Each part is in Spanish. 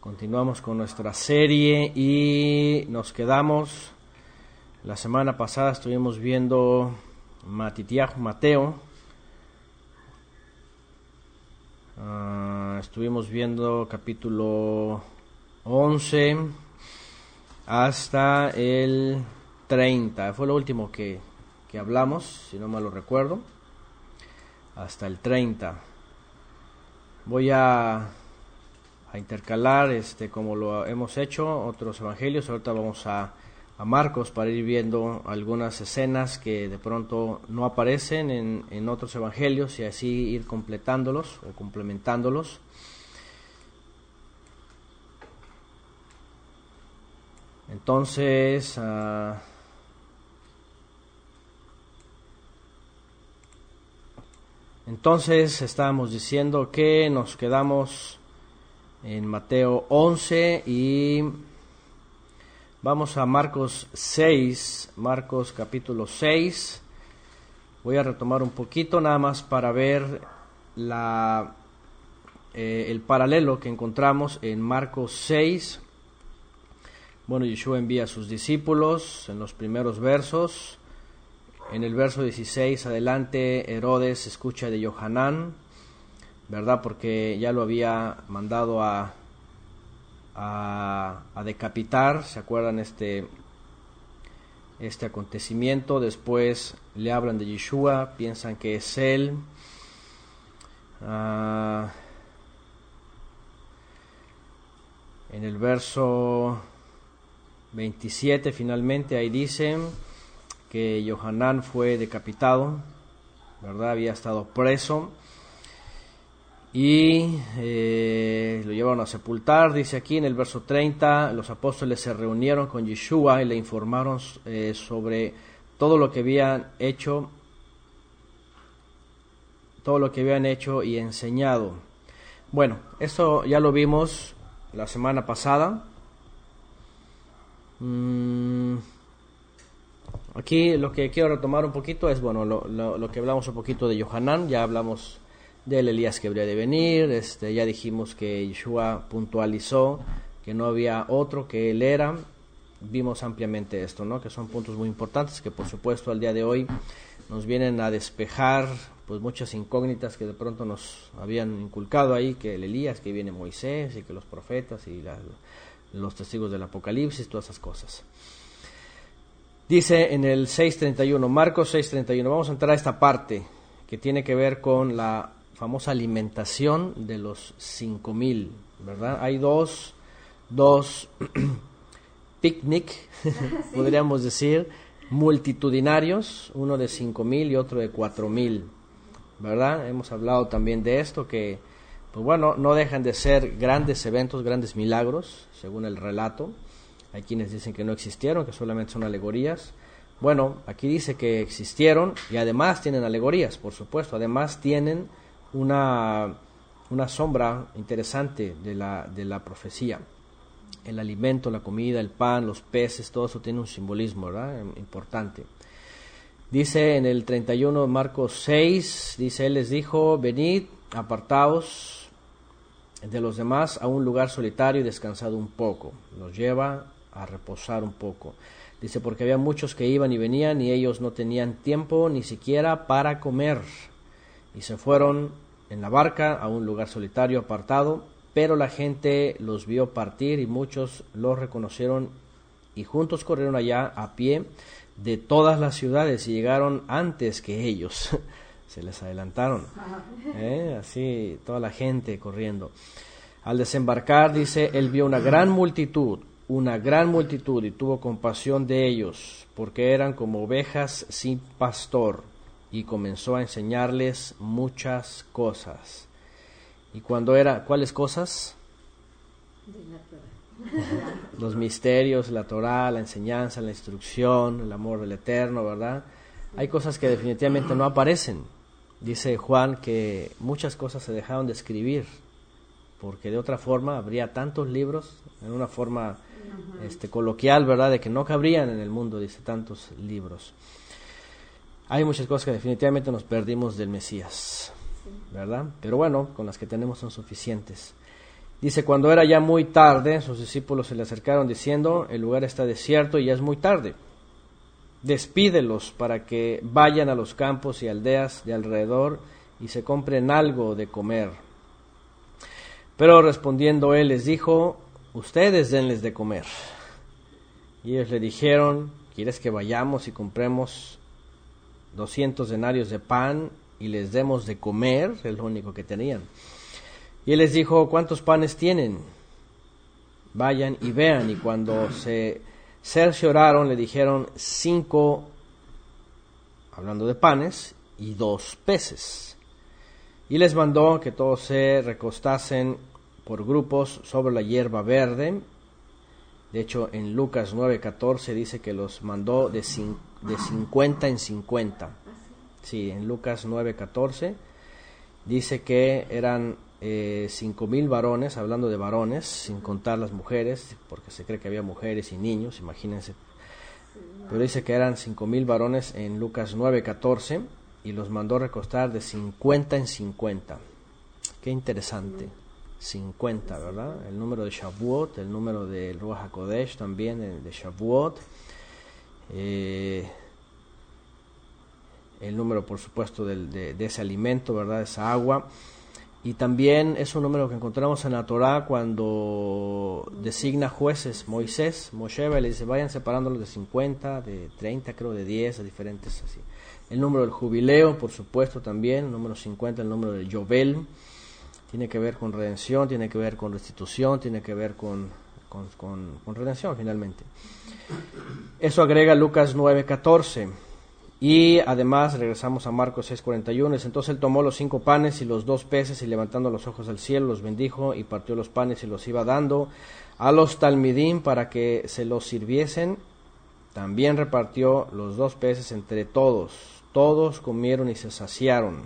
Continuamos con nuestra serie y nos quedamos, la semana pasada estuvimos viendo Mateo, estuvimos viendo capítulo 11 hasta el 30, fue lo último que hablamos, si no mal lo recuerdo, hasta el 30. Voy a intercalar, como lo hemos hecho, otros evangelios. Ahorita vamos a Marcos para ir viendo algunas escenas que de pronto no aparecen en otros evangelios y así ir completándolos o complementándolos. Entonces estábamos diciendo que nos quedamos en Mateo 11 y vamos a Marcos 6, Marcos capítulo 6. Voy a retomar un poquito nada más para ver el paralelo que encontramos en Marcos 6. Bueno, Yeshua envía a sus discípulos en los primeros versos. En el verso 16 adelante, Herodes escucha de Yohanan, ¿verdad? Porque ya lo había mandado a decapitar, ¿se acuerdan este acontecimiento? Después le hablan de Yeshua, piensan que es él. En el verso 27 finalmente ahí dicen que Yohanan fue decapitado, ¿verdad? Había estado preso y lo llevaron a sepultar. Dice aquí en el verso 30, los apóstoles se reunieron con Yeshua y le informaron sobre todo lo que habían hecho y enseñado. Bueno, esto ya lo vimos la semana pasada. Aquí lo que quiero retomar un poquito es, bueno, lo que hablamos un poquito de Yohanan. Ya hablamos del Elías que habría de venir, ya dijimos que Yeshua puntualizó que no había otro, que él era. Vimos ampliamente esto, ¿no? Que son puntos muy importantes que por supuesto al día de hoy nos vienen a despejar pues muchas incógnitas que de pronto nos habían inculcado ahí, que el Elías, que viene Moisés y que los profetas y los testigos del Apocalipsis, todas esas cosas. Dice en el 6:31, Marcos 6:31, vamos a entrar a esta parte que tiene que ver con la famosa alimentación de los 5,000, ¿verdad? Hay dos picnic, podríamos decir, multitudinarios, uno de 5,000 y otro de 4,000, ¿verdad? Hemos hablado también de esto, que, pues bueno, no dejan de ser grandes eventos, grandes milagros, según el relato. Hay quienes dicen que no existieron, que solamente son alegorías. Bueno, aquí dice que existieron y además tienen alegorías, por supuesto. Además tienen una sombra interesante de la profecía. El alimento, la comida, el pan, los peces, todo eso tiene un simbolismo, ¿verdad? Importante. Dice en el 31 Marcos 6, dice, él les dijo, venid, apartaos de los demás a un lugar solitario y descansad un poco. Los lleva a reposar un poco. Dice, porque había muchos que iban y venían y ellos no tenían tiempo ni siquiera para comer. Y se fueron en la barca a un lugar solitario apartado, pero la gente los vio partir y muchos los reconocieron y juntos corrieron allá a pie de todas las ciudades y llegaron antes que ellos. Se les adelantaron. Así toda la gente corriendo. Al desembarcar, dice, él vio una gran multitud y tuvo compasión de ellos, porque eran como ovejas sin pastor, y comenzó a enseñarles muchas cosas. ¿Y cuáles cosas? Los misterios, la Torá, la enseñanza, la instrucción, el amor del Eterno, ¿verdad? Hay cosas que definitivamente no aparecen. Dice Juan que muchas cosas se dejaron de escribir, porque de otra forma habría tantos libros, en una forma coloquial, ¿verdad?, de que no cabrían en el mundo, dice, tantos libros. Hay muchas cosas que definitivamente nos perdimos del Mesías, ¿verdad? Pero bueno, con las que tenemos son suficientes. Dice, cuando era ya muy tarde, sus discípulos se le acercaron diciendo, el lugar está desierto y ya es muy tarde. Despídelos para que vayan a los campos y aldeas de alrededor y se compren algo de comer. Pero respondiendo él les dijo, ustedes denles de comer. Y ellos le dijeron, ¿quieres que vayamos y compremos 200 denarios de pan y les demos de comer? Es lo único que tenían. Y él les dijo, ¿cuántos panes tienen? Vayan y vean. Y cuando se cercioraron, le dijeron 5, hablando de panes, y 2 peces. Y les mandó que todos se recostasen por grupos sobre la hierba verde. De hecho, en Lucas 9:14 dice que los mandó de 50 en 50. Sí, en Lucas 9:14 dice que eran 5,000 varones, hablando de varones, sin contar las mujeres, porque se cree que había mujeres y niños, imagínense. Pero dice que eran 5,000 varones en Lucas 9:14 y los mandó recostar de 50 en 50. Qué interesante. 50, ¿verdad? El número de Shavuot, el número del Ruach HaKodesh también, de Shavuot. El número, por supuesto, de ese alimento, ¿verdad? Esa agua. Y también es un número que encontramos en la Torah cuando designa jueces. Moshe le dice, vayan separándolos de 50, de 30, creo, de 10, a diferentes así. El número del jubileo, por supuesto, también. El número 50, el número del Yobel. Tiene que ver con redención, tiene que ver con restitución, tiene que ver con redención, finalmente. Eso agrega Lucas 9:14. Y además regresamos a Marcos 6:41. Entonces él tomó los 5 panes y los 2 peces y levantando los ojos al cielo los bendijo y partió los panes y los iba dando a los talmidim para que se los sirviesen. También repartió los 2 peces entre todos. Todos comieron y se saciaron.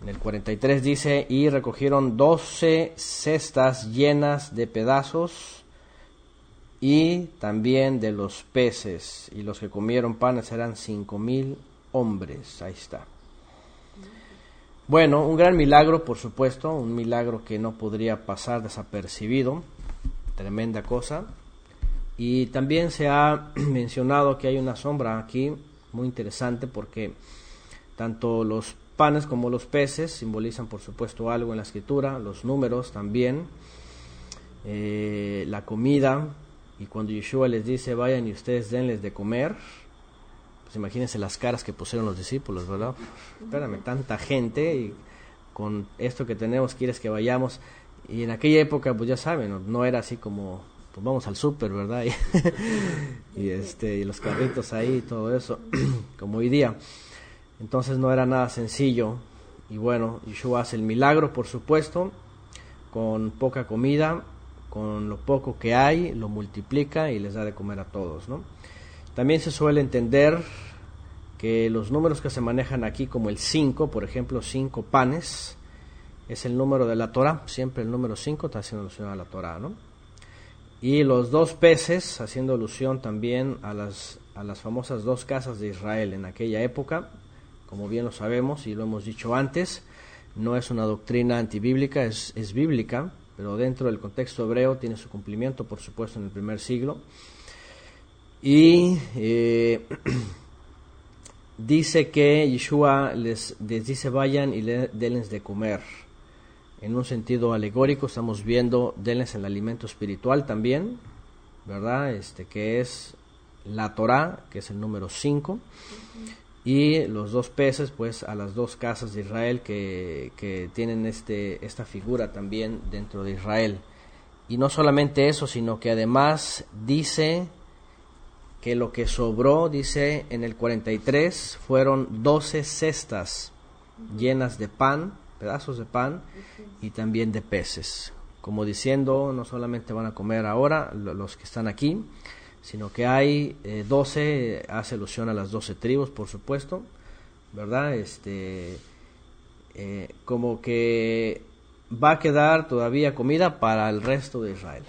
En el 43 dice, y recogieron 12 cestas llenas de pedazos y también de los peces, y los que comieron panes eran 5,000 hombres. Ahí está. Bueno, un gran milagro, por supuesto, un milagro que no podría pasar desapercibido, tremenda cosa. Y también se ha mencionado que hay una sombra aquí muy interesante porque tanto los panes como los peces simbolizan, por supuesto, algo en la escritura, los números también, la comida. Y cuando Yeshua les dice, vayan y ustedes denles de comer, pues imagínense las caras que pusieron los discípulos, ¿verdad? Espérame, tanta gente y con esto que tenemos quieres que vayamos. Y en aquella época, pues ya saben, no era así como, pues vamos al súper, ¿verdad? Y los carritos ahí y todo eso, como hoy día. Entonces no era nada sencillo. Y bueno, Yeshua hace el milagro, por supuesto, con poca comida. Con lo poco que hay, lo multiplica y les da de comer a todos, ¿no? También se suele entender que los números que se manejan aquí, como el 5, por ejemplo, 5 panes, es el número de la Torah. Siempre el número 5 está haciendo alusión a la Torah, ¿no? Y los 2 peces, haciendo alusión también a las famosas 2 casas de Israel en aquella época, como bien lo sabemos y lo hemos dicho antes. No es una doctrina antibíblica, es bíblica, pero dentro del contexto hebreo tiene su cumplimiento, por supuesto, en el primer siglo. Y dice que Yeshua les dice, vayan y denles de comer. En un sentido alegórico estamos viendo, denles el alimento espiritual también, ¿verdad? Que es la Torah, que es el número 5. Y los 2 peces, pues, a las 2 casas de Israel que tienen esta figura también dentro de Israel. Y no solamente eso, sino que además dice que lo que sobró, dice en el 43, fueron 12 cestas llenas de pan, pedazos de pan, y también de peces. Como diciendo, no solamente van a comer ahora los que están aquí, sino que hay 12, hace alusión a las 12 tribus, por supuesto, ¿verdad? Como que va a quedar todavía comida para el resto de Israel,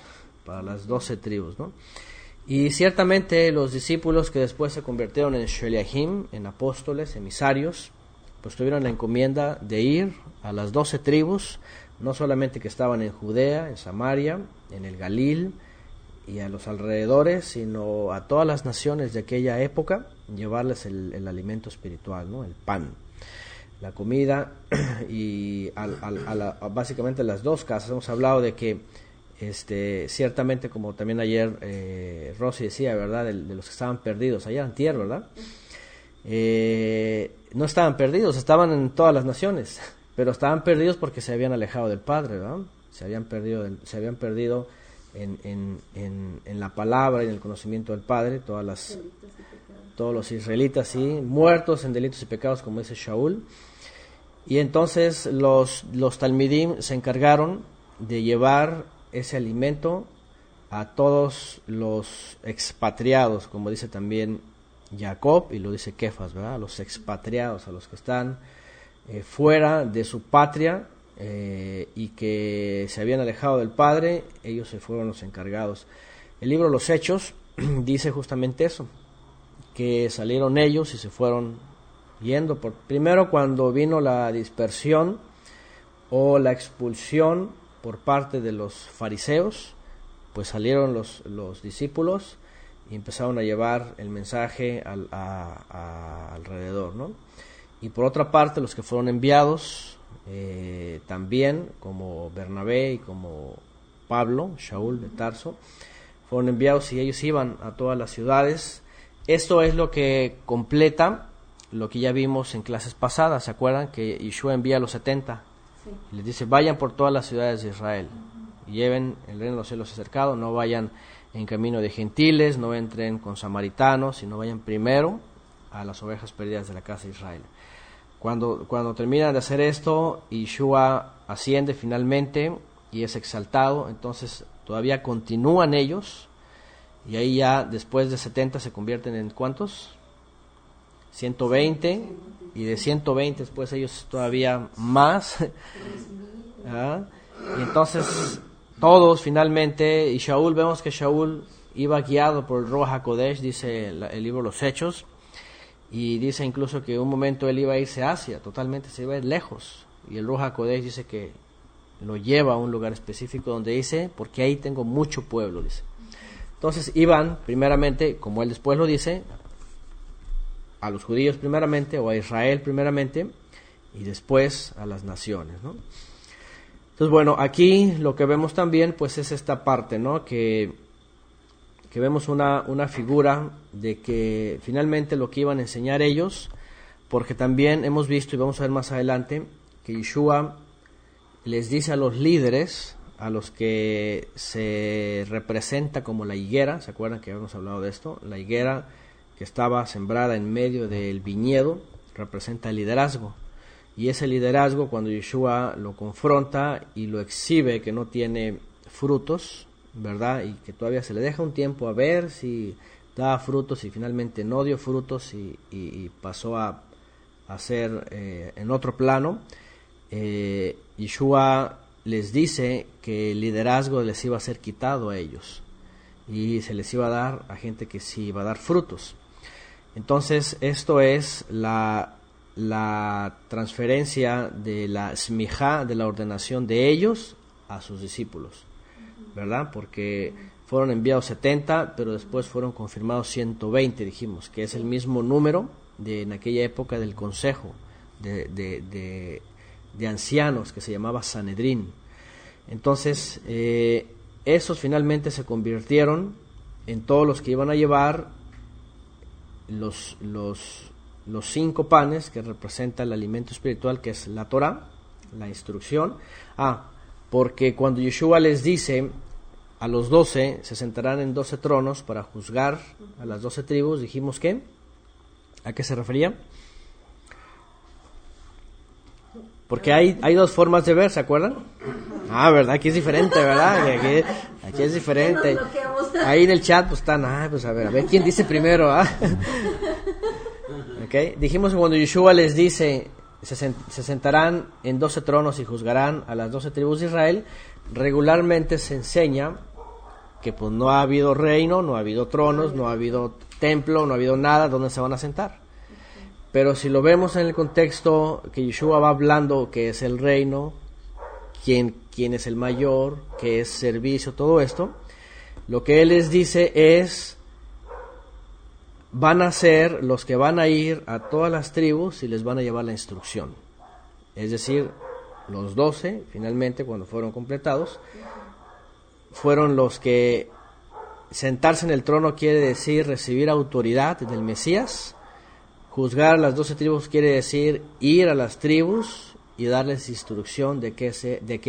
para las 12 tribus, ¿no? Y ciertamente los discípulos que después se convirtieron en Sheliahim, en apóstoles, emisarios, pues tuvieron la encomienda de ir a las 12 tribus no solamente que estaban en Judea, en Samaria, en el Galil y a los alrededores, sino a todas las naciones de aquella época, llevarles el alimento espiritual, ¿no? El pan, la comida, y básicamente las dos casas. Hemos hablado de que ciertamente, como también ayer Rosy decía, ¿verdad? De los que estaban perdidos, allá en tierra, ¿verdad? No estaban perdidos, estaban en todas las naciones, pero estaban perdidos porque se habían alejado del Padre, ¿verdad? Se habían perdido en la palabra y en el conocimiento del Padre, todos los israelitas, sí, muertos en delitos y pecados, como dice Shaul. Y entonces los talmidim se encargaron de llevar ese alimento a todos los expatriados, como dice también Jacob, y lo dice Kefas, ¿verdad? A los expatriados, a los que están fuera de su patria y que se habían alejado del Padre, ellos se fueron los encargados. El libro de los Hechos dice justamente eso, que salieron ellos y se fueron yendo. Primero, cuando vino la dispersión o la expulsión por parte de los fariseos, pues salieron los discípulos y empezaron a llevar el mensaje alrededor, ¿no? Y por otra parte, los que fueron enviados también, como Bernabé y como Pablo, Shaul de Tarso, fueron enviados y ellos iban a todas las ciudades. Esto es lo que completa lo que ya vimos en clases pasadas. ¿Se acuerdan que Yeshua envía a los 70? Sí. Y les dice, vayan por todas las ciudades de Israel, lleven el reino de los cielos acercado, no vayan en camino de gentiles, no entren con samaritanos, sino vayan primero a las ovejas perdidas de la casa de Israel. Cuando terminan de hacer esto, Yeshua asciende finalmente y es exaltado, entonces todavía continúan ellos, y ahí ya después de 70 se convierten en ¿cuántos? 120, y de 120 después ellos todavía más. ¿Ah? Y entonces todos finalmente, y Shaul, vemos que Shaul iba guiado por el Ruach HaKodesh, dice el libro de los Hechos, y dice incluso que un momento él iba a irse a Asia, totalmente se iba a ir lejos, y el Ruach HaKodesh dice que lo lleva a un lugar específico donde dice, porque ahí tengo mucho pueblo, dice. Entonces iban primeramente, como él después lo dice, a los judíos primeramente, o a Israel primeramente, y después a las naciones, ¿no? Entonces, bueno, aquí lo que vemos también, pues es esta parte, ¿no? Que vemos una figura de que finalmente lo que iban a enseñar ellos, porque también hemos visto, y vamos a ver más adelante, que Yeshua les dice a los líderes, a los que se representa como la higuera, ¿se acuerdan que habíamos hablado de esto? La higuera que estaba sembrada en medio del viñedo representa el liderazgo, y ese liderazgo, cuando Yeshua lo confronta y lo exhibe que no tiene frutos, ¿verdad? Y que todavía se le deja un tiempo a ver si da frutos, y finalmente no dio frutos y pasó a ser en otro plano. Yeshua les dice que el liderazgo les iba a ser quitado a ellos y se les iba a dar a gente que sí iba a dar frutos. Entonces esto es la transferencia de la smijá, de la ordenación de ellos a sus discípulos, ¿verdad? Porque fueron enviados 70, pero después fueron confirmados 120, dijimos, que es el mismo número en aquella época del consejo de ancianos que se llamaba Sanedrín. Entonces esos finalmente se convirtieron en todos los que iban a llevar los 5 panes que representan el alimento espiritual, que es la Torah, la instrucción. Porque cuando Yeshua les dice a los 12, se sentarán en 12 tronos para juzgar a las 12 tribus, dijimos que, ¿a qué se refería? Porque hay dos formas de ver, ¿se acuerdan? ¿Verdad? Aquí es diferente, ¿verdad? Aquí es diferente. Ahí en el chat pues están, pues a ver quién dice primero, Okay. Dijimos que cuando Yeshua les dice, se sentarán en 12 tronos y juzgarán a las 12 tribus de Israel, regularmente se enseña que pues no ha habido reino, no ha habido tronos, no ha habido templo, no ha habido nada donde se van a sentar. Pero si lo vemos en el contexto que Yeshua va hablando, que es el reino, quién es el mayor, qué es servicio, todo esto, lo que él les dice es, van a ser los que van a ir a todas las tribus y les van a llevar la instrucción. Es decir, los 12, finalmente, cuando fueron completados, fueron los que sentarse en el trono quiere decir recibir autoridad del Mesías. Juzgar a las 12 tribus quiere decir ir a las tribus y darles instrucción de qué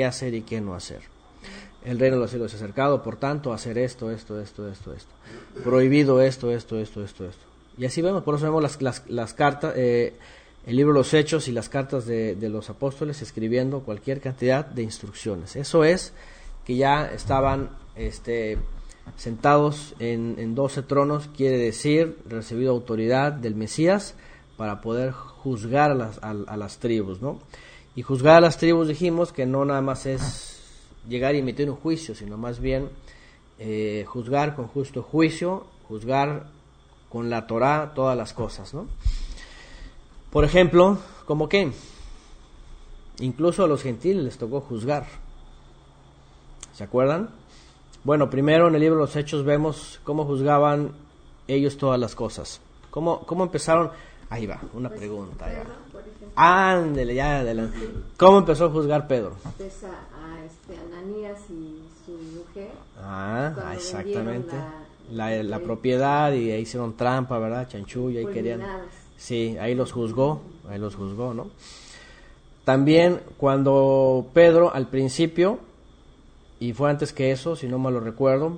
hacer y qué no hacer. El reino de los cielos es acercado, por tanto, hacer esto. Prohibido esto. Y así vemos, por eso vemos las cartas, el libro de los Hechos y las cartas de los apóstoles escribiendo cualquier cantidad de instrucciones. Eso es que ya estaban sentados en 12 tronos, quiere decir recibido autoridad del Mesías para poder juzgar a las tribus, ¿no? Y juzgar a las tribus, dijimos que no nada más es llegar y emitir un juicio, sino más bien juzgar con justo juicio, juzgar con la Torá todas las cosas, ¿no? Por ejemplo, ¿cómo qué? Incluso a los gentiles les tocó juzgar. ¿Se acuerdan? Bueno, primero en el libro de los Hechos vemos cómo juzgaban ellos todas las cosas. ¿Cómo empezaron? Ahí va, una pregunta. Pedro, ándele, ya adelante. ¿Cómo empezó a juzgar Pedro? Pues a Ananías y su mujer. Exactamente. La propiedad, y ahí hicieron trampa, ¿verdad? Chanchulla, y querían. Sí, ahí los juzgó, ¿no? También cuando Pedro al principio, y fue antes que eso, si no mal lo recuerdo,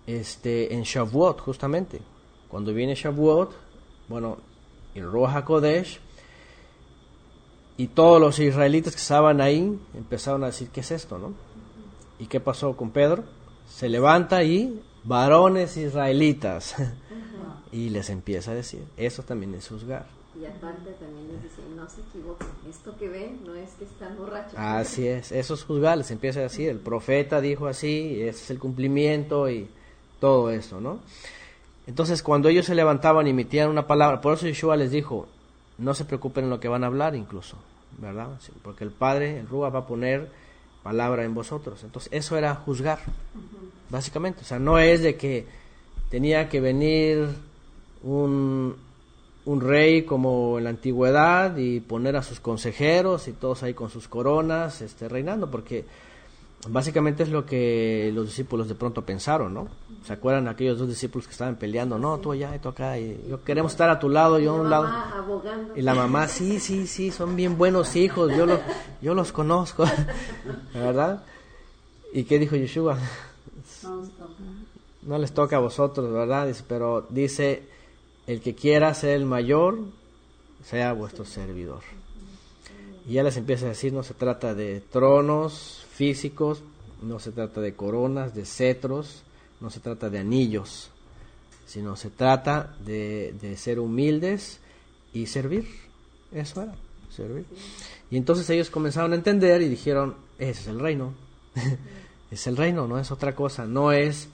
en Shavuot, justamente, cuando viene Shavuot, bueno, el Ruach HaKodesh, y todos los israelitas que estaban ahí empezaron a decir, ¿qué es esto, no? ¿Y qué pasó con Pedro? Se levanta y, varones israelitas, y les empieza a decir, eso también es juzgar. Y aparte también les dice, no se equivoquen, esto que ven no es que están borrachos. Así es, eso es juzgar, les empieza a decir, el profeta dijo así, ese es el cumplimiento y todo eso, ¿no? Entonces cuando ellos se levantaban y emitían una palabra, por eso Yeshua les dijo, no se preocupen en lo que van a hablar incluso, ¿verdad? Sí, porque el Padre, el Ruach, va a poner palabra en vosotros. Entonces eso era juzgar, básicamente. O sea, no es de que tenía que venir un rey como en la antigüedad y poner a sus consejeros y todos ahí con sus coronas reinando, porque básicamente es lo que los discípulos de pronto pensaron, ¿no? ¿Se acuerdan aquellos dos discípulos que estaban peleando? No, tú allá y tú acá, y yo queremos estar a tu lado, yo a un lado. Abogando. Y la mamá, sí, son bien buenos hijos, yo los conozco, ¿verdad? ¿Y qué dijo Yeshua? No les toca a vosotros, ¿verdad? Dice, pero dice, el que quiera ser el mayor, sea vuestro servidor. Y ya les empieza a decir, no se trata de tronos físicos, no se trata de coronas, de cetros, no se trata de anillos, sino se trata de ser humildes y servir. Eso era, servir. Y entonces ellos comenzaron a entender y dijeron, ese es el reino. Es el reino, no es otra cosa, no es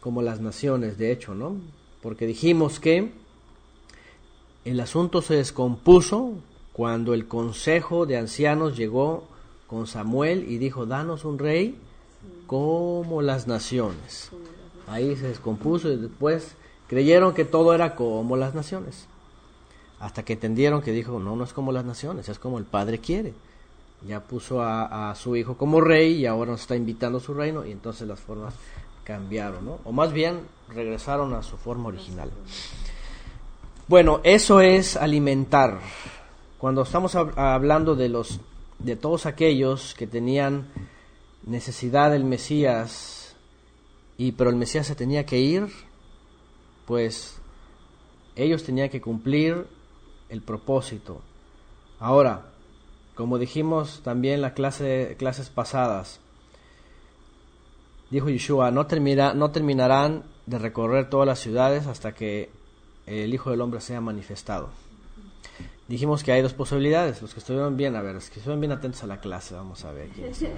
como las naciones, de hecho, ¿no? Porque dijimos que el asunto se descompuso cuando el consejo de ancianos llegó con Samuel y dijo, danos un rey como las naciones. Ahí se descompuso y después creyeron que todo era como las naciones. Hasta que entendieron que dijo, no es como las naciones, es como el Padre quiere. Ya puso a su hijo como rey y ahora nos está invitando a su reino, y entonces las formas cambiaron, ¿no? O más bien regresaron a su forma original. Bueno, eso es alimentar. Cuando estamos hablando de todos aquellos que tenían necesidad del Mesías, pero el Mesías se tenía que ir, pues ellos tenían que cumplir el propósito. Ahora, como dijimos también en las clases pasadas, dijo Yeshua, no terminarán de recorrer todas las ciudades hasta que el Hijo del Hombre sea manifestado. Dijimos que hay dos posibilidades. Los que estuvieron bien, a ver, los que estuvieron bien atentos a la clase, vamos a ver quiénes son.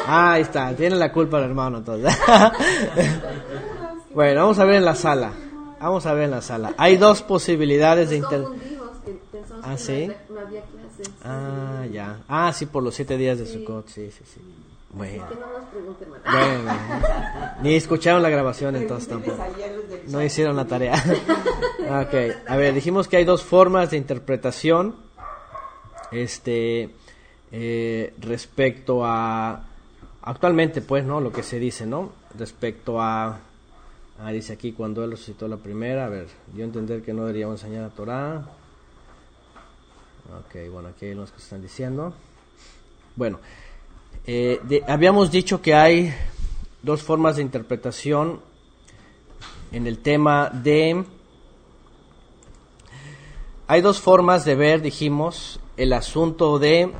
Ahí está, tiene la culpa el hermano entonces. Bueno, vamos a ver en la sala. Hay dos posibilidades de Ah, ¿sí? No había clases. Ah, ya. Ah, sí, por los 7 días de Sukkot, sí. Bueno. Así que no nos pregunten más. Bueno, ni escucharon la grabación entonces tampoco. No hicieron la tarea. Ok, a ver, dijimos que hay dos formas de interpretación respecto a actualmente, pues, ¿no? Lo que se dice, ¿no? Respecto a dice aquí, cuando él resucitó la primera, a ver, dio a entender que no deberíamos enseñar la Torah. Ok, bueno, aquí hay unos que están diciendo. Bueno, habíamos dicho que hay dos formas de interpretación en el tema de... Hay dos formas de ver, dijimos, el asunto de...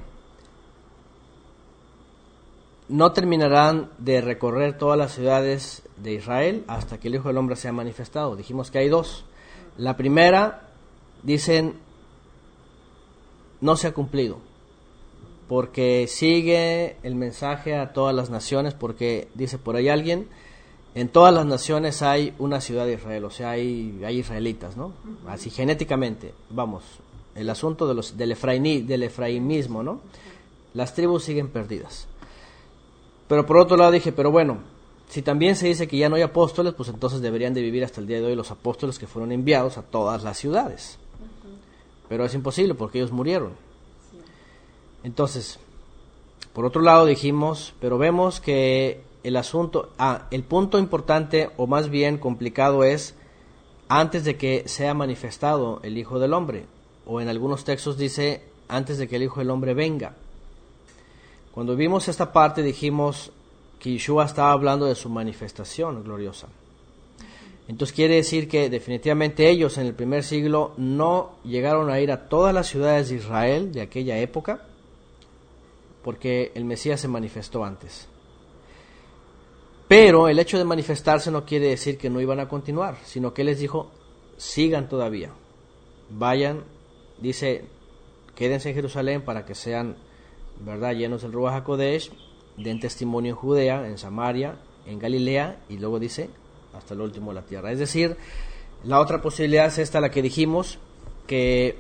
No terminarán de recorrer todas las ciudades de Israel hasta que el Hijo del Hombre sea manifestado. Dijimos que hay dos. La primera, dicen, no se ha cumplido, porque sigue el mensaje a todas las naciones, porque dice por ahí alguien, en todas las naciones hay una ciudad de Israel, o sea, hay israelitas, ¿no? Así genéticamente, vamos, el asunto del efraimismo, ¿no? Las tribus siguen perdidas. Pero por otro lado dije, pero bueno, si también se dice que ya no hay apóstoles, pues entonces deberían de vivir hasta el día de hoy los apóstoles que fueron enviados a todas las ciudades. Pero es imposible porque ellos murieron. Entonces, por otro lado dijimos, pero vemos que el asunto, el punto importante o más bien complicado es antes de que sea manifestado el Hijo del Hombre, o en algunos textos dice antes de que el Hijo del Hombre venga. Cuando vimos esta parte dijimos que Yeshua estaba hablando de su manifestación gloriosa. Entonces quiere decir que definitivamente ellos en el primer siglo no llegaron a ir a todas las ciudades de Israel de aquella época, porque el Mesías se manifestó antes. Pero el hecho de manifestarse no quiere decir que no iban a continuar, sino que Él les dijo, sigan todavía, vayan, dice, quédense en Jerusalén para que sean, ¿verdad?, llenos del Ruach HaKodesh, den testimonio en Judea, en Samaria, en Galilea, y luego dice, hasta lo último de la tierra. Es decir, la otra posibilidad es esta, la que dijimos, que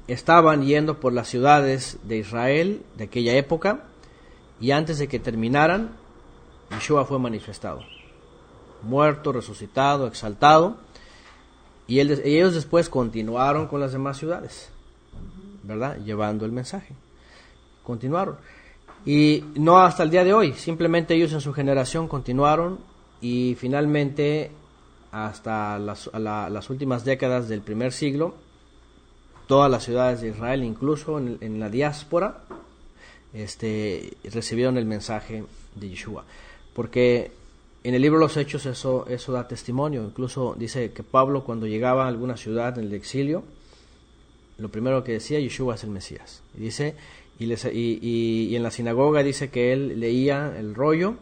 estaban yendo por las ciudades de Israel de aquella época, y antes de que terminaran, Yeshua fue manifestado, muerto, resucitado, exaltado, y ellos después continuaron con las demás ciudades, ¿verdad?, llevando el mensaje. Continuaron. Y no hasta el día de hoy, simplemente ellos en su generación continuaron, y finalmente hasta las últimas décadas del primer siglo, todas las ciudades de Israel, incluso en la diáspora, recibieron el mensaje de Yeshua. Porque en el libro de los Hechos eso da testimonio. Incluso dice que Pablo, cuando llegaba a alguna ciudad en el exilio, lo primero que decía, Yeshua es el Mesías. Y dice, y en la sinagoga dice que él leía el rollo,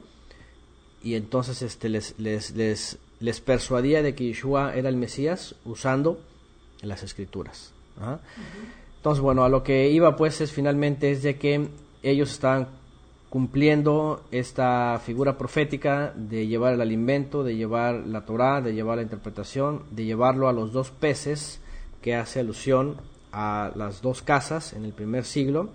y entonces les persuadía de que Yeshua era el Mesías usando las Escrituras. Ajá. Entonces, bueno, a lo que iba pues finalmente es de que ellos estaban cumpliendo esta figura profética de llevar el alimento, de llevar la Torá, de llevar la interpretación, de llevarlo a los dos peces, que hace alusión a las dos casas en el primer siglo,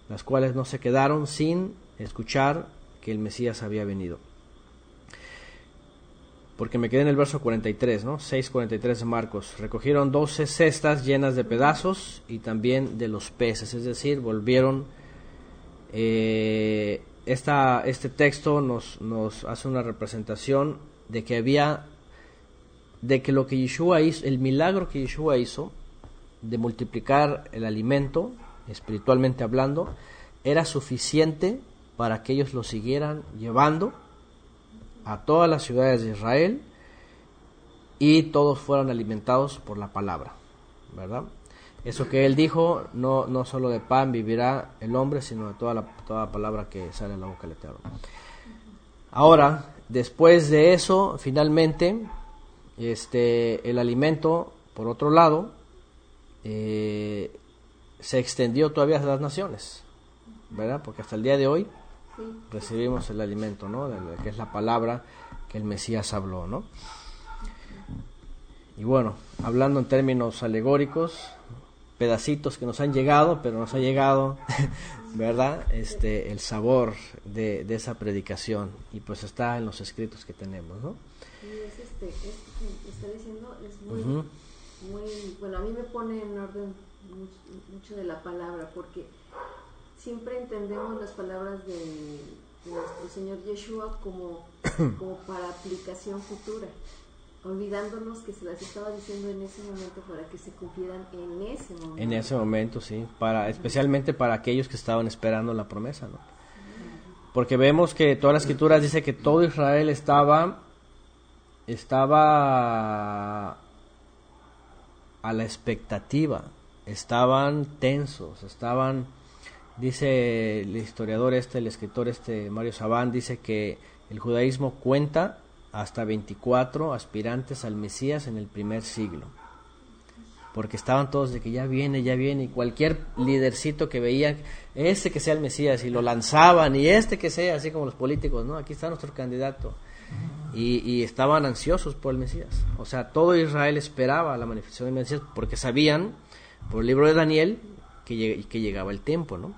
las cuales no se quedaron sin escuchar que el Mesías había venido. Porque me quedé en el verso 43, ¿no? 6:43 de Marcos. Recogieron 12 cestas llenas de pedazos y también de los peces, es decir, volvieron. Este texto nos hace una representación de que lo que Yeshua hizo, el milagro que Yeshua hizo de multiplicar el alimento, espiritualmente hablando, era suficiente para que ellos lo siguieran llevando a todas las ciudades de Israel y todos fueron alimentados por la palabra, ¿verdad? Eso que él dijo, no solo de pan vivirá el hombre, sino de toda palabra que sale de la boca del Eterno. Ahora, después de eso, finalmente, el alimento, por otro lado, se extendió todavía a las naciones, ¿verdad? Porque hasta el día de hoy recibimos el alimento, ¿no? Que es la palabra que el Mesías habló, ¿no? Y bueno, hablando en términos alegóricos, pedacitos que nos han llegado, pero nos ha llegado, ¿verdad? El sabor de esa predicación, y pues está en los escritos que tenemos, ¿no? Y esto que está diciendo es muy, bueno, a mí me pone en orden mucho de la palabra, porque siempre entendemos las palabras de nuestro Señor Yeshua como para aplicación futura, olvidándonos que se las estaba diciendo en ese momento para que se cumplieran en ese momento. En ese momento, sí, especialmente para aquellos que estaban esperando la promesa, ¿no? Porque vemos que todas las escrituras dice que todo Israel estaba a la expectativa, estaban tensos, dice el historiador el escritor Mario Sabán, dice que el judaísmo cuenta hasta 24 aspirantes al Mesías en el primer siglo, porque estaban todos de que ya viene, y cualquier lidercito que veían, que sea el Mesías, y lo lanzaban, y que sea, así como los políticos, ¿no? Aquí está nuestro candidato, y estaban ansiosos por el Mesías. O sea, todo Israel esperaba la manifestación del Mesías, porque sabían, por el libro de Daniel, que llegaba el tiempo, ¿no?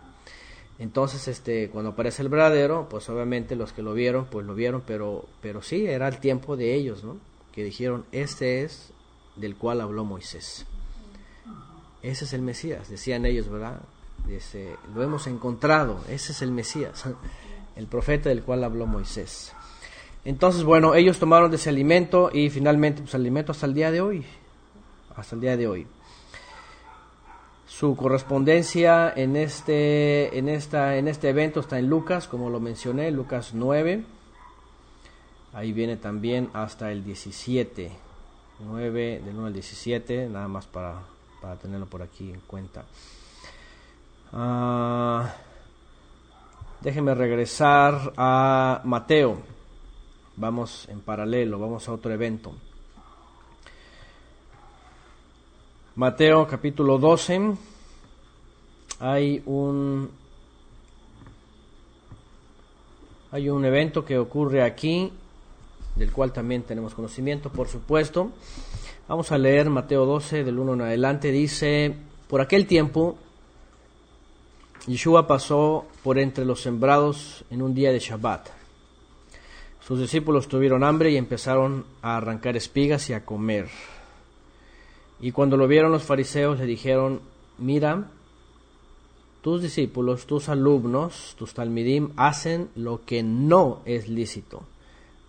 Entonces, cuando aparece el verdadero, pues obviamente los que lo vieron, pues lo vieron, pero sí, era el tiempo de ellos, ¿no? Que dijeron, este es del cual habló Moisés. Ese es el Mesías, decían ellos, ¿verdad? Lo hemos encontrado, ese es el Mesías, el profeta del cual habló Moisés. Entonces, bueno, ellos tomaron de ese alimento y finalmente, pues, alimento hasta el día de hoy. Su correspondencia en este evento está en Lucas, como lo mencioné, Lucas 9. Ahí viene también hasta el 17. 9, del 1 al 17, nada más para tenerlo por aquí en cuenta. Déjenme regresar a Mateo. Vamos en paralelo, vamos a otro evento. Mateo capítulo 12. Hay un evento que ocurre aquí, del cual también tenemos conocimiento, por supuesto. Vamos a leer Mateo 12, del 1 en adelante. Dice, por aquel tiempo, Yeshua pasó por entre los sembrados en un día de Shabbat. Sus discípulos tuvieron hambre y empezaron a arrancar espigas y a comer. Y cuando lo vieron los fariseos le dijeron, mira, tus discípulos, tus alumnos, tus talmidim, hacen lo que no es lícito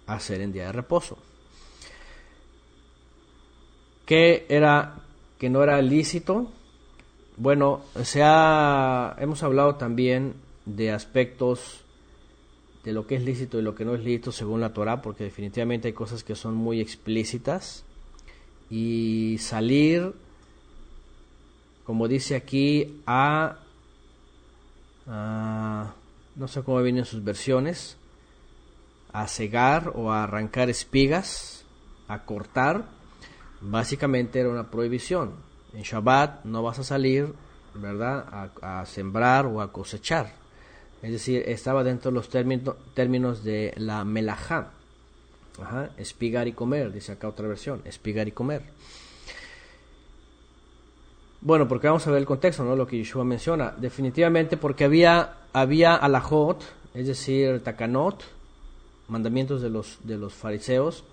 hacer en día de reposo. ¿Qué era que no era lícito? Bueno, hemos hablado también de aspectos de lo que es lícito y lo que no es lícito según la Torah, porque definitivamente hay cosas que son muy explícitas, y salir, como dice aquí, no sé cómo vienen sus versiones, a cegar o a arrancar espigas, a cortar, básicamente era una prohibición. En Shabbat no vas a salir, ¿verdad?, a sembrar o a cosechar. Es decir, estaba dentro de los términos de la melajá. Espigar y comer, dice acá otra versión, espigar y comer. Bueno, porque vamos a ver el contexto, ¿no? Lo que Yeshua menciona. Definitivamente porque había alajot, es decir, takanot, mandamientos de los fariseos,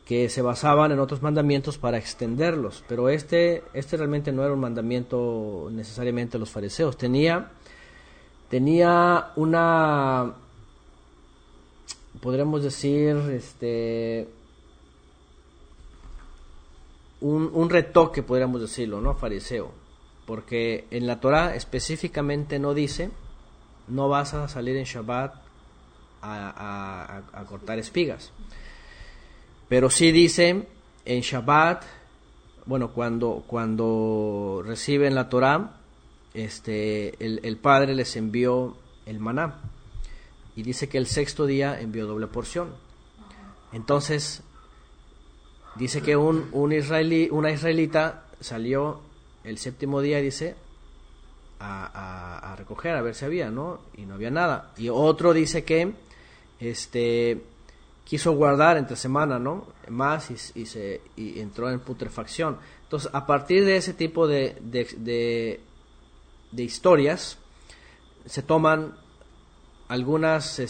que se basaban en otros mandamientos para extenderlos, pero este realmente no era un mandamiento necesariamente de los fariseos. Tenía una, podríamos decir, un retoque, podríamos decirlo, ¿no? Fariseo, porque en la Torah específicamente no dice, no vas a salir en Shabbat a cortar espigas, pero sí dice en Shabbat, bueno, cuando reciben la Torah, el Padre les envió el maná, y dice que el sexto día envió doble porción. Entonces dice que una israelita salió el séptimo día, dice, a recoger, a ver si había, ¿no? Y no había nada. Y otro dice que quiso guardar entre semana, ¿no? Más y entró en putrefacción. Entonces, a partir de ese tipo de historias, se toman algunas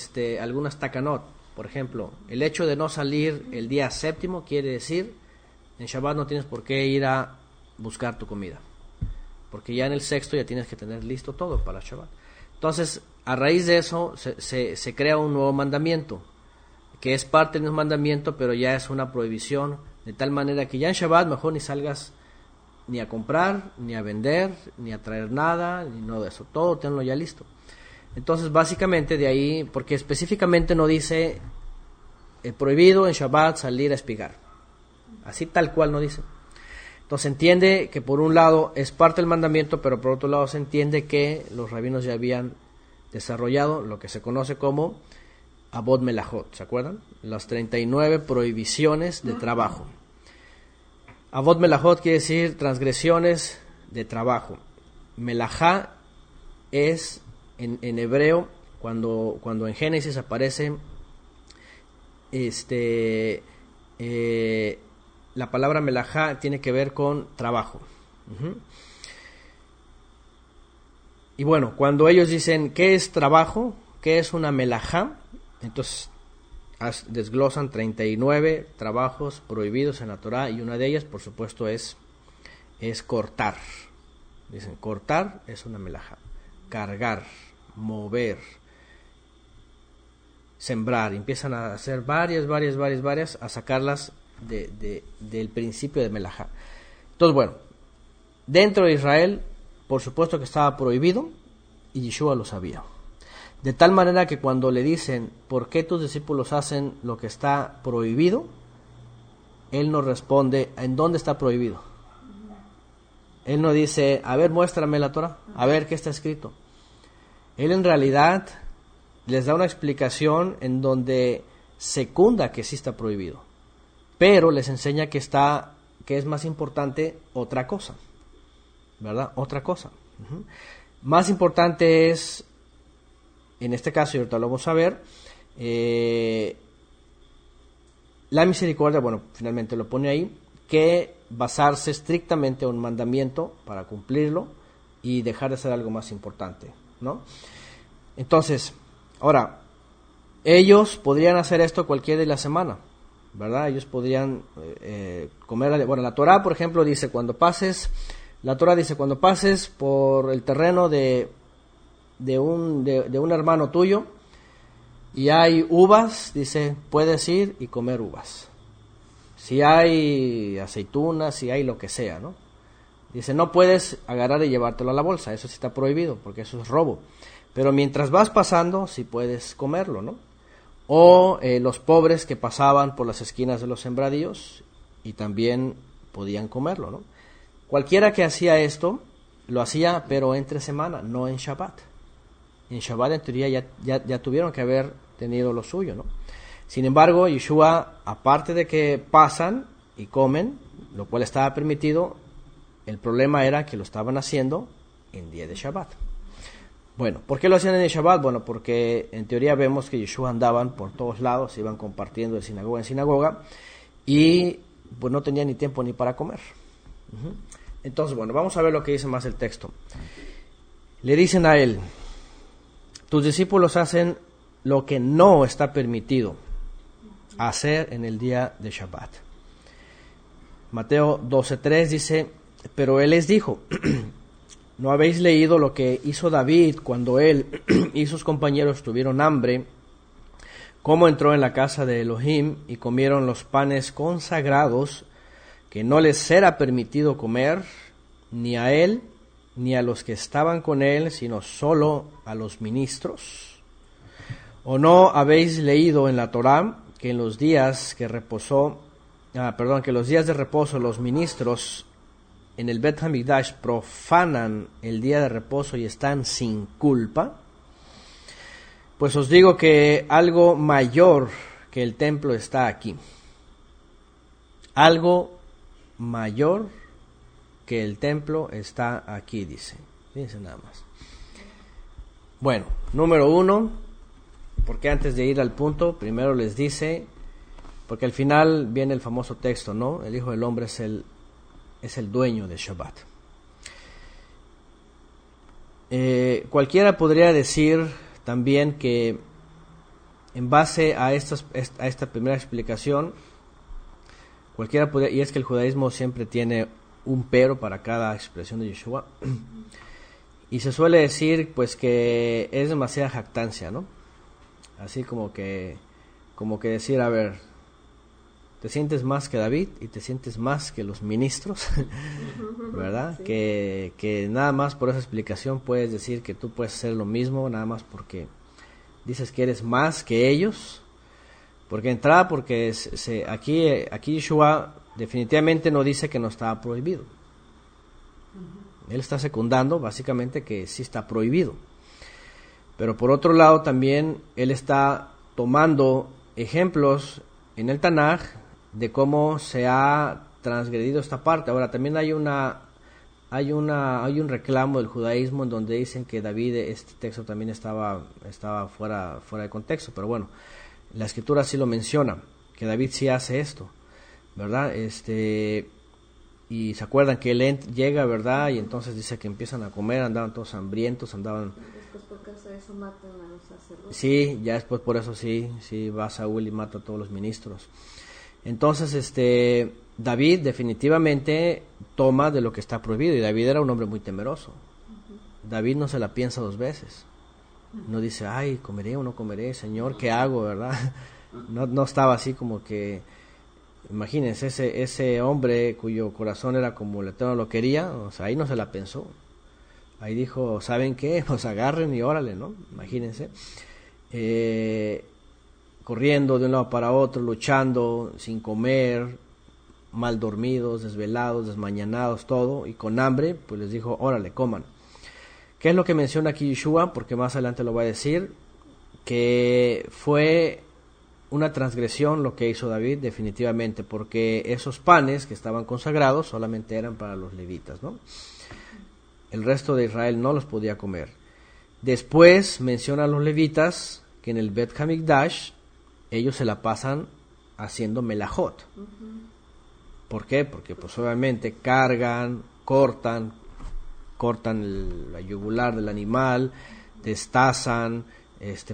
takanot. Por ejemplo, el hecho de no salir el día séptimo quiere decir, en Shabbat no tienes por qué ir a buscar tu comida, porque ya en el sexto ya tienes que tener listo todo para Shabbat. Entonces, a raíz de eso, se crea un nuevo mandamiento, que es parte del mismo mandamiento, pero ya es una prohibición, de tal manera que ya en Shabbat mejor ni salgas ni a comprar, ni a vender, ni a traer nada, ni nada de eso, todo tenlo ya listo. Entonces, básicamente de ahí, porque específicamente no dice prohibido en Shabbat salir a espigar, así tal cual no dice. Entonces se entiende que por un lado es parte del mandamiento, pero por otro lado se entiende que los rabinos ya habían desarrollado lo que se conoce como Avot Melahot, ¿se acuerdan? Las 39 prohibiciones de trabajo. Avot Melahot quiere decir transgresiones de trabajo. Melajá es en hebreo, cuando en Génesis aparece la palabra melajá, tiene que ver con trabajo. Y bueno, cuando ellos dicen ¿qué es trabajo? ¿Qué es una melajá? Entonces desglosan 39 trabajos prohibidos en la Torá, y una de ellas, por supuesto, es cortar. Dicen, cortar es una melajá. Cargar, mover, sembrar. Empiezan a hacer varias, a sacarlas del principio de melajá. Entonces, bueno, dentro de Israel, por supuesto que estaba prohibido, y Yeshua lo sabía. De tal manera que cuando le dicen, ¿por qué tus discípulos hacen lo que está prohibido? Él nos responde, ¿en dónde está prohibido? Él no dice, a ver, muéstrame la Torah, a ver qué está escrito. Él en realidad les da una explicación en donde secunda que sí está prohibido, pero les enseña que es más importante otra cosa, ¿verdad? Otra cosa. Más importante es, en este caso, y ahorita lo vamos a ver, la misericordia, bueno, finalmente lo pone ahí, que basarse estrictamente en un mandamiento para cumplirlo y dejar de hacer algo más importante, ¿no? Entonces, ahora, ellos podrían hacer esto cualquier día de la semana, ¿verdad? Ellos podrían comer, bueno, la Torá, por ejemplo, dice, cuando pases por el terreno de un hermano tuyo y hay uvas, dice, puedes ir y comer uvas. Si hay aceitunas, si hay lo que sea, ¿no? Dice, no puedes agarrar y llevártelo a la bolsa, eso sí está prohibido, porque eso es robo. Pero mientras vas pasando, sí puedes comerlo, ¿no? O los pobres que pasaban por las esquinas de los sembradíos y también podían comerlo, ¿no? Cualquiera que hacía esto, lo hacía, pero entre semana, no en Shabbat. En Shabbat, en teoría, ya tuvieron que haber tenido lo suyo, ¿no? Sin embargo, Yeshua, aparte de que pasan y comen, lo cual estaba permitido, el problema era que lo estaban haciendo en día de Shabbat. Bueno, ¿por qué lo hacían en el Shabbat? Bueno, porque en teoría vemos que Yeshua andaban por todos lados, iban compartiendo de sinagoga en sinagoga, y pues no tenían ni tiempo ni para comer. Entonces, bueno, vamos a ver lo que dice más el texto. Le dicen a él, tus discípulos hacen lo que no está permitido hacer en el día de Shabbat. Mateo 12:3 dice, pero él les dijo, ¿no habéis leído lo que hizo David cuando él y sus compañeros tuvieron hambre? Cómo entró en la casa de Elohim y comieron los panes consagrados que no les era permitido comer, ni a él, ni a los que estaban con él, sino solo a los ministros. ¿O no habéis leído en la Torá que en los días que los días de reposo los ministros en el Bet Hamikdash profanan el día de reposo y están sin culpa? Pues os digo que algo mayor que el templo está aquí. Algo mayor que el templo está aquí, dice. Fíjense nada más. Bueno, número 1, porque antes de ir al punto, primero les dice Porque al final viene el famoso texto, ¿no? El Hijo del Hombre es el dueño del Shabbat. Cualquiera podría decir también que en base a esta primera explicación, cualquiera podría, y es que el judaísmo siempre tiene un pero para cada expresión de Yeshua, y se suele decir pues que es demasiada jactancia, ¿no? Así como que decir, a ver, te sientes más que David y te sientes más que los ministros, ¿verdad? Sí. Que nada más por esa explicación puedes decir que tú puedes hacer lo mismo, nada más porque dices que eres más que ellos, porque aquí Yeshua definitivamente no dice que no estaba prohibido. Él está secundando básicamente que sí está prohibido. Pero por otro lado también él está tomando ejemplos en el Tanaj de cómo se ha transgredido esta parte. Ahora también hay un reclamo del judaísmo en donde dicen que David, este texto también estaba fuera de contexto, pero bueno, la escritura sí lo menciona, que David sí hace esto, ¿verdad? Y se acuerdan que él llega, ¿verdad? Y entonces dice que empiezan a comer, andaban todos hambrientos, andaban... Después por causa de eso matan a los sacerdotes. Sí, ya después por eso sí va Saúl y mata a todos los ministros. Entonces, David definitivamente toma de lo que está prohibido, y David era un hombre muy temeroso. David no se la piensa dos veces. No dice, ay, comeré o no comeré, Señor, ¿qué hago, verdad? No estaba así como que... Imagínense, ese hombre cuyo corazón era como el Eterno lo quería, o sea, ahí no se la pensó. Ahí dijo, ¿saben qué? Pues agarren y órale, ¿no? Imagínense. Corriendo de un lado para otro, luchando, sin comer, mal dormidos, desvelados, desmañanados, todo, y con hambre, pues les dijo, órale, coman. ¿Qué es lo que menciona aquí Yeshua? Porque más adelante lo va a decir, que fue una transgresión lo que hizo David, definitivamente, porque esos panes que estaban consagrados solamente eran para los levitas, ¿no? El resto de Israel no los podía comer. Después menciona a los levitas que en el Bet Hamikdash ellos se la pasan haciendo melajot. ¿Por qué? Porque pues obviamente cargan, cortan la yugular del animal, destazan,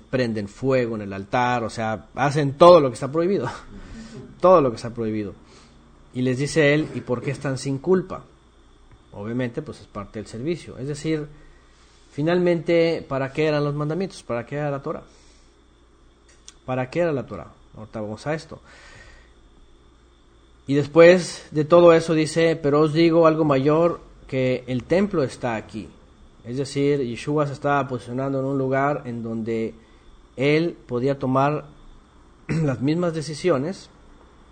prenden fuego en el altar, o sea, hacen todo lo que está prohibido, todo lo que está prohibido. Y les dice él, ¿y por qué están sin culpa? Obviamente, pues es parte del servicio. Es decir, finalmente, ¿para qué eran los mandamientos? ¿Para qué era la Torah? ¿Para qué era la Torah? Ahorita vamos a esto. Y después de todo eso dice, pero os digo algo mayor, que el templo está aquí. Es decir, Yeshua se estaba posicionando en un lugar en donde él podía tomar las mismas decisiones,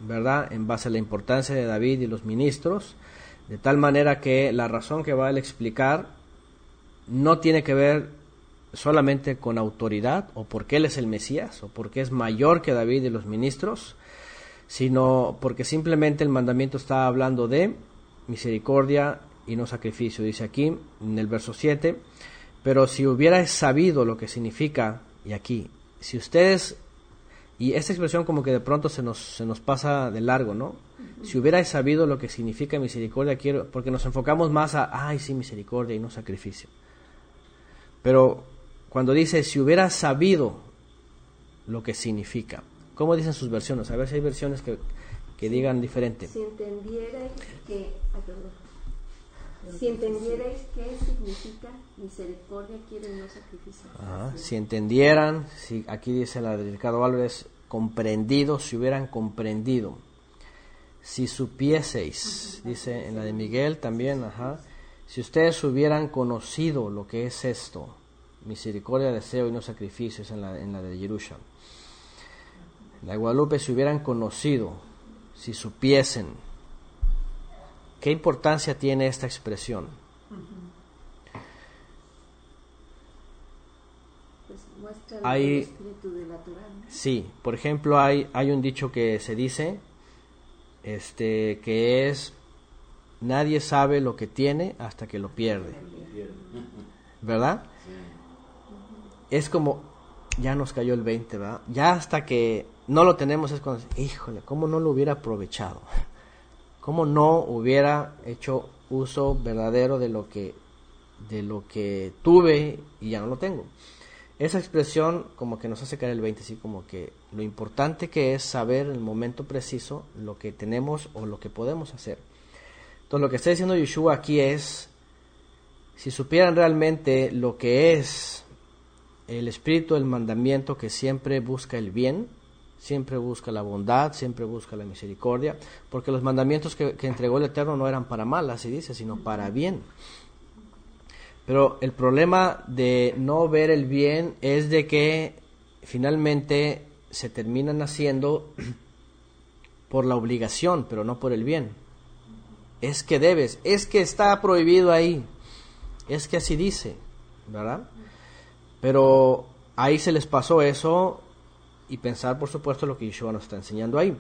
¿verdad? En base a la importancia de David y los ministros, de tal manera que la razón que va a él explicar no tiene que ver solamente con autoridad, o porque él es el Mesías, o porque es mayor que David y los ministros, sino porque simplemente el mandamiento está hablando de misericordia y no sacrificio. Dice aquí en el verso 7, pero si hubierais sabido lo que significa, y aquí, si ustedes, y esta expresión como que de pronto se nos pasa de largo, ¿no? Si hubierais sabido lo que significa misericordia, porque nos enfocamos más a, ay sí, misericordia y no sacrificio. Pero cuando dice, si hubieras sabido lo que significa, ¿cómo dicen sus versiones? A ver si hay versiones que digan diferente. Si entendierais qué significa misericordia, quiero y no sacrificio. Si entendieran, si aquí dice la de Ricardo Álvarez, comprendido, si hubieran comprendido. Si supieseis, dice en la de Miguel también, si ustedes hubieran conocido lo que es esto, misericordia, deseo y no sacrificios, en la de Yerusha. La de Guadalupe, si hubieran conocido, si supiesen. ¿Qué importancia tiene esta expresión? Pues muestra el espíritu de la Torah, ¿no? Sí, por ejemplo, hay un dicho que se dice, que es, nadie sabe lo que tiene hasta que lo pierde, ¿verdad? Es como, ya nos cayó el 20, ¿verdad? Ya hasta que no lo tenemos es cuando, híjole, ¿cómo no lo hubiera aprovechado? ¿Cómo no hubiera hecho uso verdadero de lo que tuve y ya no lo tengo? Esa expresión como que nos hace caer el 20, así como que lo importante que es saber en el momento preciso lo que tenemos o lo que podemos hacer. Entonces lo que está diciendo Yeshua aquí es, si supieran realmente lo que es el espíritu del mandamiento, que siempre busca el bien, siempre busca la bondad, siempre busca la misericordia, porque los mandamientos que entregó el Eterno no eran para mal, así dice, sino para bien. Pero el problema de no ver el bien es de que finalmente se terminan haciendo por la obligación, pero no por el bien. Es que debes, es que está prohibido ahí, es que así dice, ¿verdad? Pero ahí se les pasó eso y pensar, por supuesto, lo que Yeshua nos está enseñando ahí.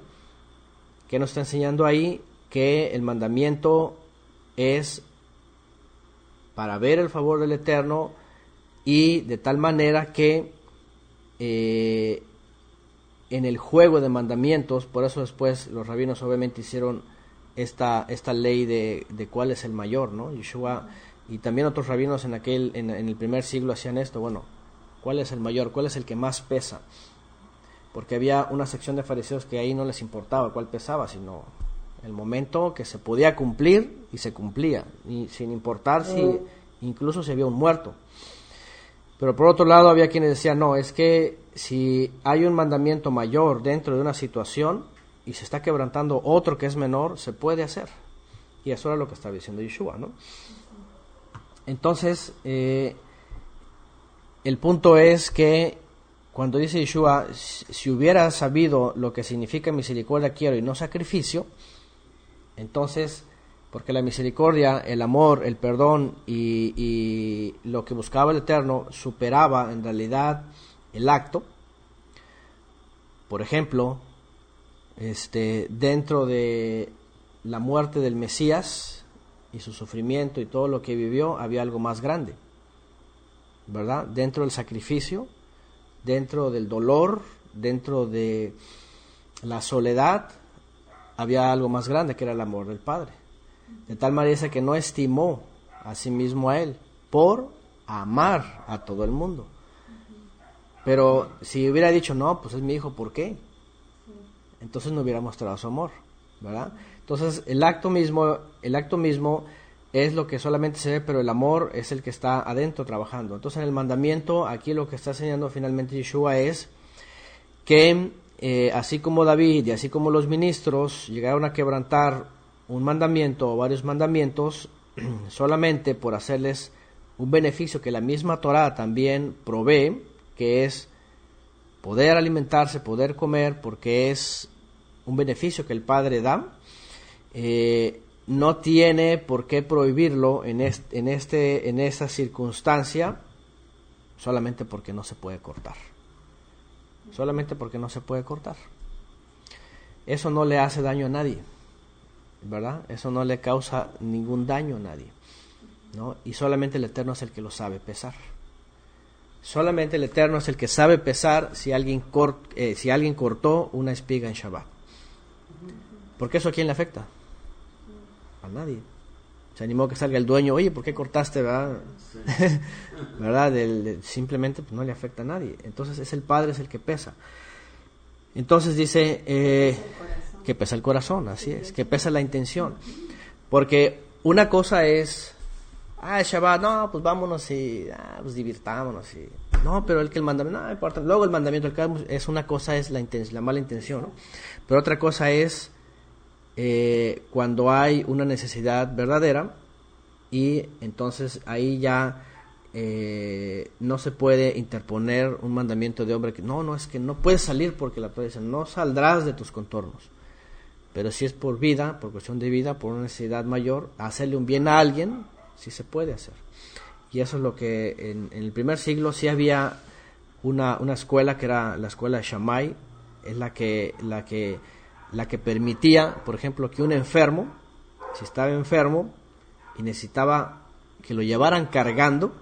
¿Qué nos está enseñando ahí? Que el mandamiento es para ver el favor del Eterno y de tal manera que en el juego de mandamientos, por eso después los rabinos obviamente hicieron esta ley de cuál es el mayor, ¿no? Yeshua y también otros rabinos en el primer siglo hacían esto, bueno, ¿cuál es el mayor? ¿Cuál es el que más pesa? Porque había una sección de fariseos que ahí no les importaba cuál pesaba, sino el momento que se podía cumplir y se cumplía, y sin importar si incluso si había un muerto. Pero por otro lado había quienes decían, no, es que si hay un mandamiento mayor dentro de una situación y se está quebrantando otro que es menor, se puede hacer. Y eso era lo que estaba diciendo Yeshua, ¿no? Entonces, el punto es que cuando dice Yeshua, si hubiera sabido lo que significa misericordia quiero y no sacrificio, entonces, porque la misericordia, el amor, el perdón y lo que buscaba el Eterno superaba en realidad el acto. Por ejemplo, dentro de la muerte del Mesías y su sufrimiento y todo lo que vivió, había algo más grande, ¿verdad? Dentro del sacrificio, dentro del dolor, dentro de la soledad, había algo más grande que era el amor del Padre. De tal manera que no estimó a sí mismo a Él por amar a todo el mundo. Pero si hubiera dicho, no, pues es mi hijo, ¿por qué? Entonces no hubiera mostrado su amor, ¿verdad? Entonces el acto mismo es lo que solamente se ve, pero el amor es el que está adentro trabajando. Entonces en el mandamiento, aquí lo que está enseñando finalmente Yeshua es que así como David y así como los ministros llegaron a quebrantar un mandamiento o varios mandamientos solamente por hacerles un beneficio que la misma Torá también provee, que es poder alimentarse, poder comer, porque es un beneficio que el Padre da, no tiene por qué prohibirlo en esta circunstancia, solamente porque no se puede cortar. Solamente porque no se puede cortar. Eso no le hace daño a nadie, ¿verdad? Eso no le causa ningún daño a nadie, ¿no? Y solamente el Eterno es el que lo sabe pesar. Solamente el Eterno es el que sabe pesar si alguien cortó una espiga en Shabbat. Porque eso a quién le afecta? A nadie. Se animó que salga el dueño, oye, ¿por qué cortaste, verdad? Sí. ¿Verdad? Simplemente pues, no le afecta a nadie. Entonces es el Padre, es el que pesa. Entonces dice que pesa el corazón, así es, que pesa la intención. Porque una cosa es, Shabbat, no, pues vámonos y pues divirtámonos. No, pero el mandamiento, no importa. Luego el mandamiento, es una cosa es la mala intención, ¿no? Pero otra cosa es cuando hay una necesidad verdadera y entonces ahí ya no se puede interponer un mandamiento de hombre que no, es que no puedes salir porque la Torá dice, no saldrás de tus contornos. Pero si es por vida, por cuestión de vida, por una necesidad mayor, hacerle un bien a alguien, sí se puede hacer. Y eso es lo que en el primer siglo sí había una escuela que era la escuela de Shammai, es la que permitía, por ejemplo, que un enfermo, si estaba enfermo y necesitaba que lo llevaran cargando,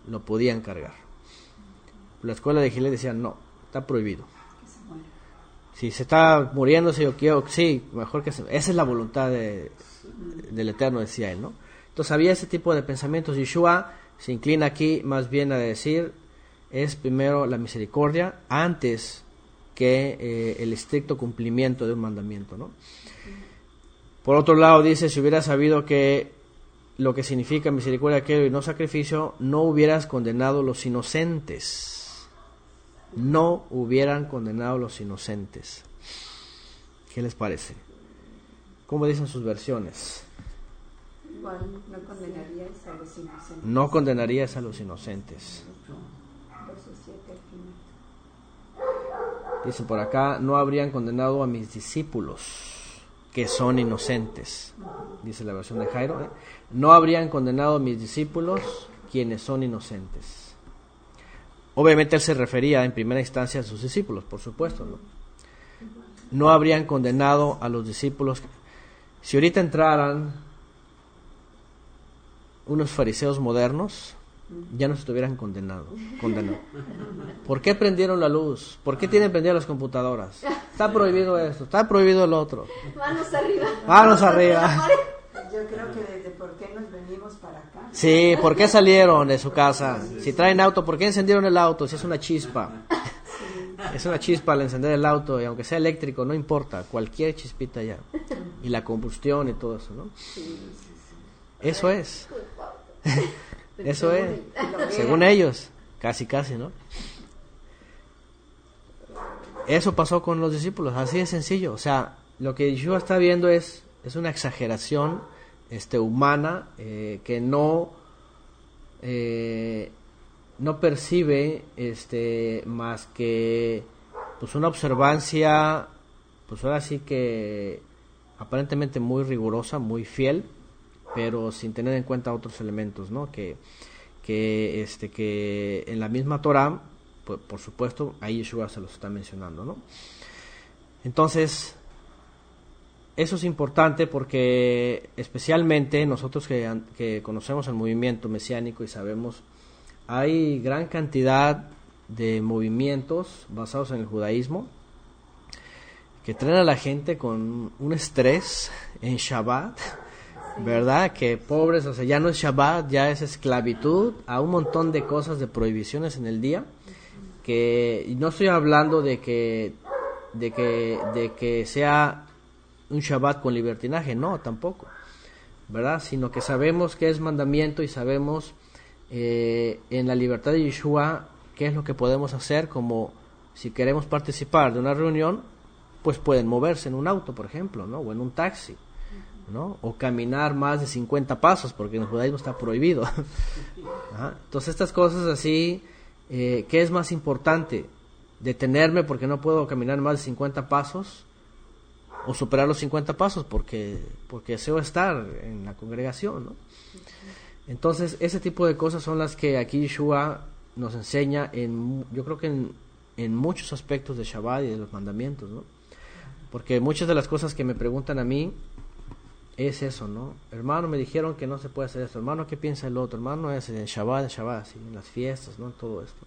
lo podían cargar. La escuela de Gilel decía, no, está prohibido. Si se está muriendo, si yo quiero, sí, mejor que esa es la voluntad del Eterno, decía él, ¿no? Entonces había ese tipo de pensamientos. Yeshua se inclina aquí más bien a decir, es primero la misericordia antes que el estricto cumplimiento de un mandamiento, ¿no? Por otro lado dice, si hubieras sabido que lo que significa misericordia aquello y no sacrificio, no hubieras condenado los inocentes. No hubieran condenado los inocentes. ¿Qué les parece? ¿Cómo dicen sus versiones? ¿Cuál? No condenarías a los inocentes. No condenarías a los inocentes. Verso 7 al final. Dice por acá, no habrían condenado a mis discípulos que son inocentes. Dice la versión de Jairo, ¿eh? No habrían condenado a mis discípulos quienes son inocentes. Obviamente él se refería en primera instancia a sus discípulos, por supuesto, ¿no? No habrían condenado a los discípulos. Si ahorita entraran unos fariseos modernos, ya nos estuvieran condenando. ¿Por qué prendieron la luz? ¿Por qué tienen prendidas las computadoras? Está prohibido esto, está prohibido el otro. Manos arriba. Manos arriba. Yo creo que desde por qué nos venimos para acá. Sí, ¿por qué salieron de su casa? Si traen auto, ¿por qué encendieron el auto? Si es una chispa. Es una chispa al encender el auto, y aunque sea eléctrico, no importa, cualquier chispita ya. Y la combustión y todo eso, ¿no? Eso es. Eso es. Según ellos, casi, ¿no? Eso pasó con los discípulos, así de sencillo. O sea, lo que Yeshua está viendo es una exageración humana que no percibe más que pues una observancia, pues ahora sí que aparentemente muy rigurosa, muy fiel, pero sin tener en cuenta otros elementos, ¿no? Que en la misma Torah, pues, por supuesto, ahí Yeshua se los está mencionando, ¿no? Entonces, eso es importante porque especialmente nosotros que conocemos el movimiento mesiánico y sabemos, hay gran cantidad de movimientos basados en el judaísmo que traen a la gente con un estrés en Shabbat, ¿verdad? Que pobres, o sea, ya no es Shabbat, ya es esclavitud a un montón de cosas, de prohibiciones en el día, y no estoy hablando de que sea un Shabbat con libertinaje, no, tampoco, ¿verdad? Sino que sabemos que es mandamiento y sabemos en la libertad de Yeshua qué es lo que podemos hacer, como si queremos participar de una reunión, pues pueden moverse en un auto, por ejemplo, ¿no? O en un taxi, ¿no? O caminar más de 50 pasos, porque en el judaísmo está prohibido. Entonces estas cosas así, ¿qué es más importante? ¿Detenerme porque no puedo caminar más de 50 pasos? ¿O superar los 50 pasos porque deseo estar en la congregación, ¿no? Entonces ese tipo de cosas son las que aquí Yeshua nos enseña, yo creo que en muchos aspectos de Shabbat y de los mandamientos, ¿no? Porque muchas de las cosas que me preguntan a mí es eso, ¿no? Hermano, me dijeron que no se puede hacer esto. Hermano, ¿qué piensa el otro? Hermano, es en Shabbat, sí, en las fiestas, ¿no? En todo esto.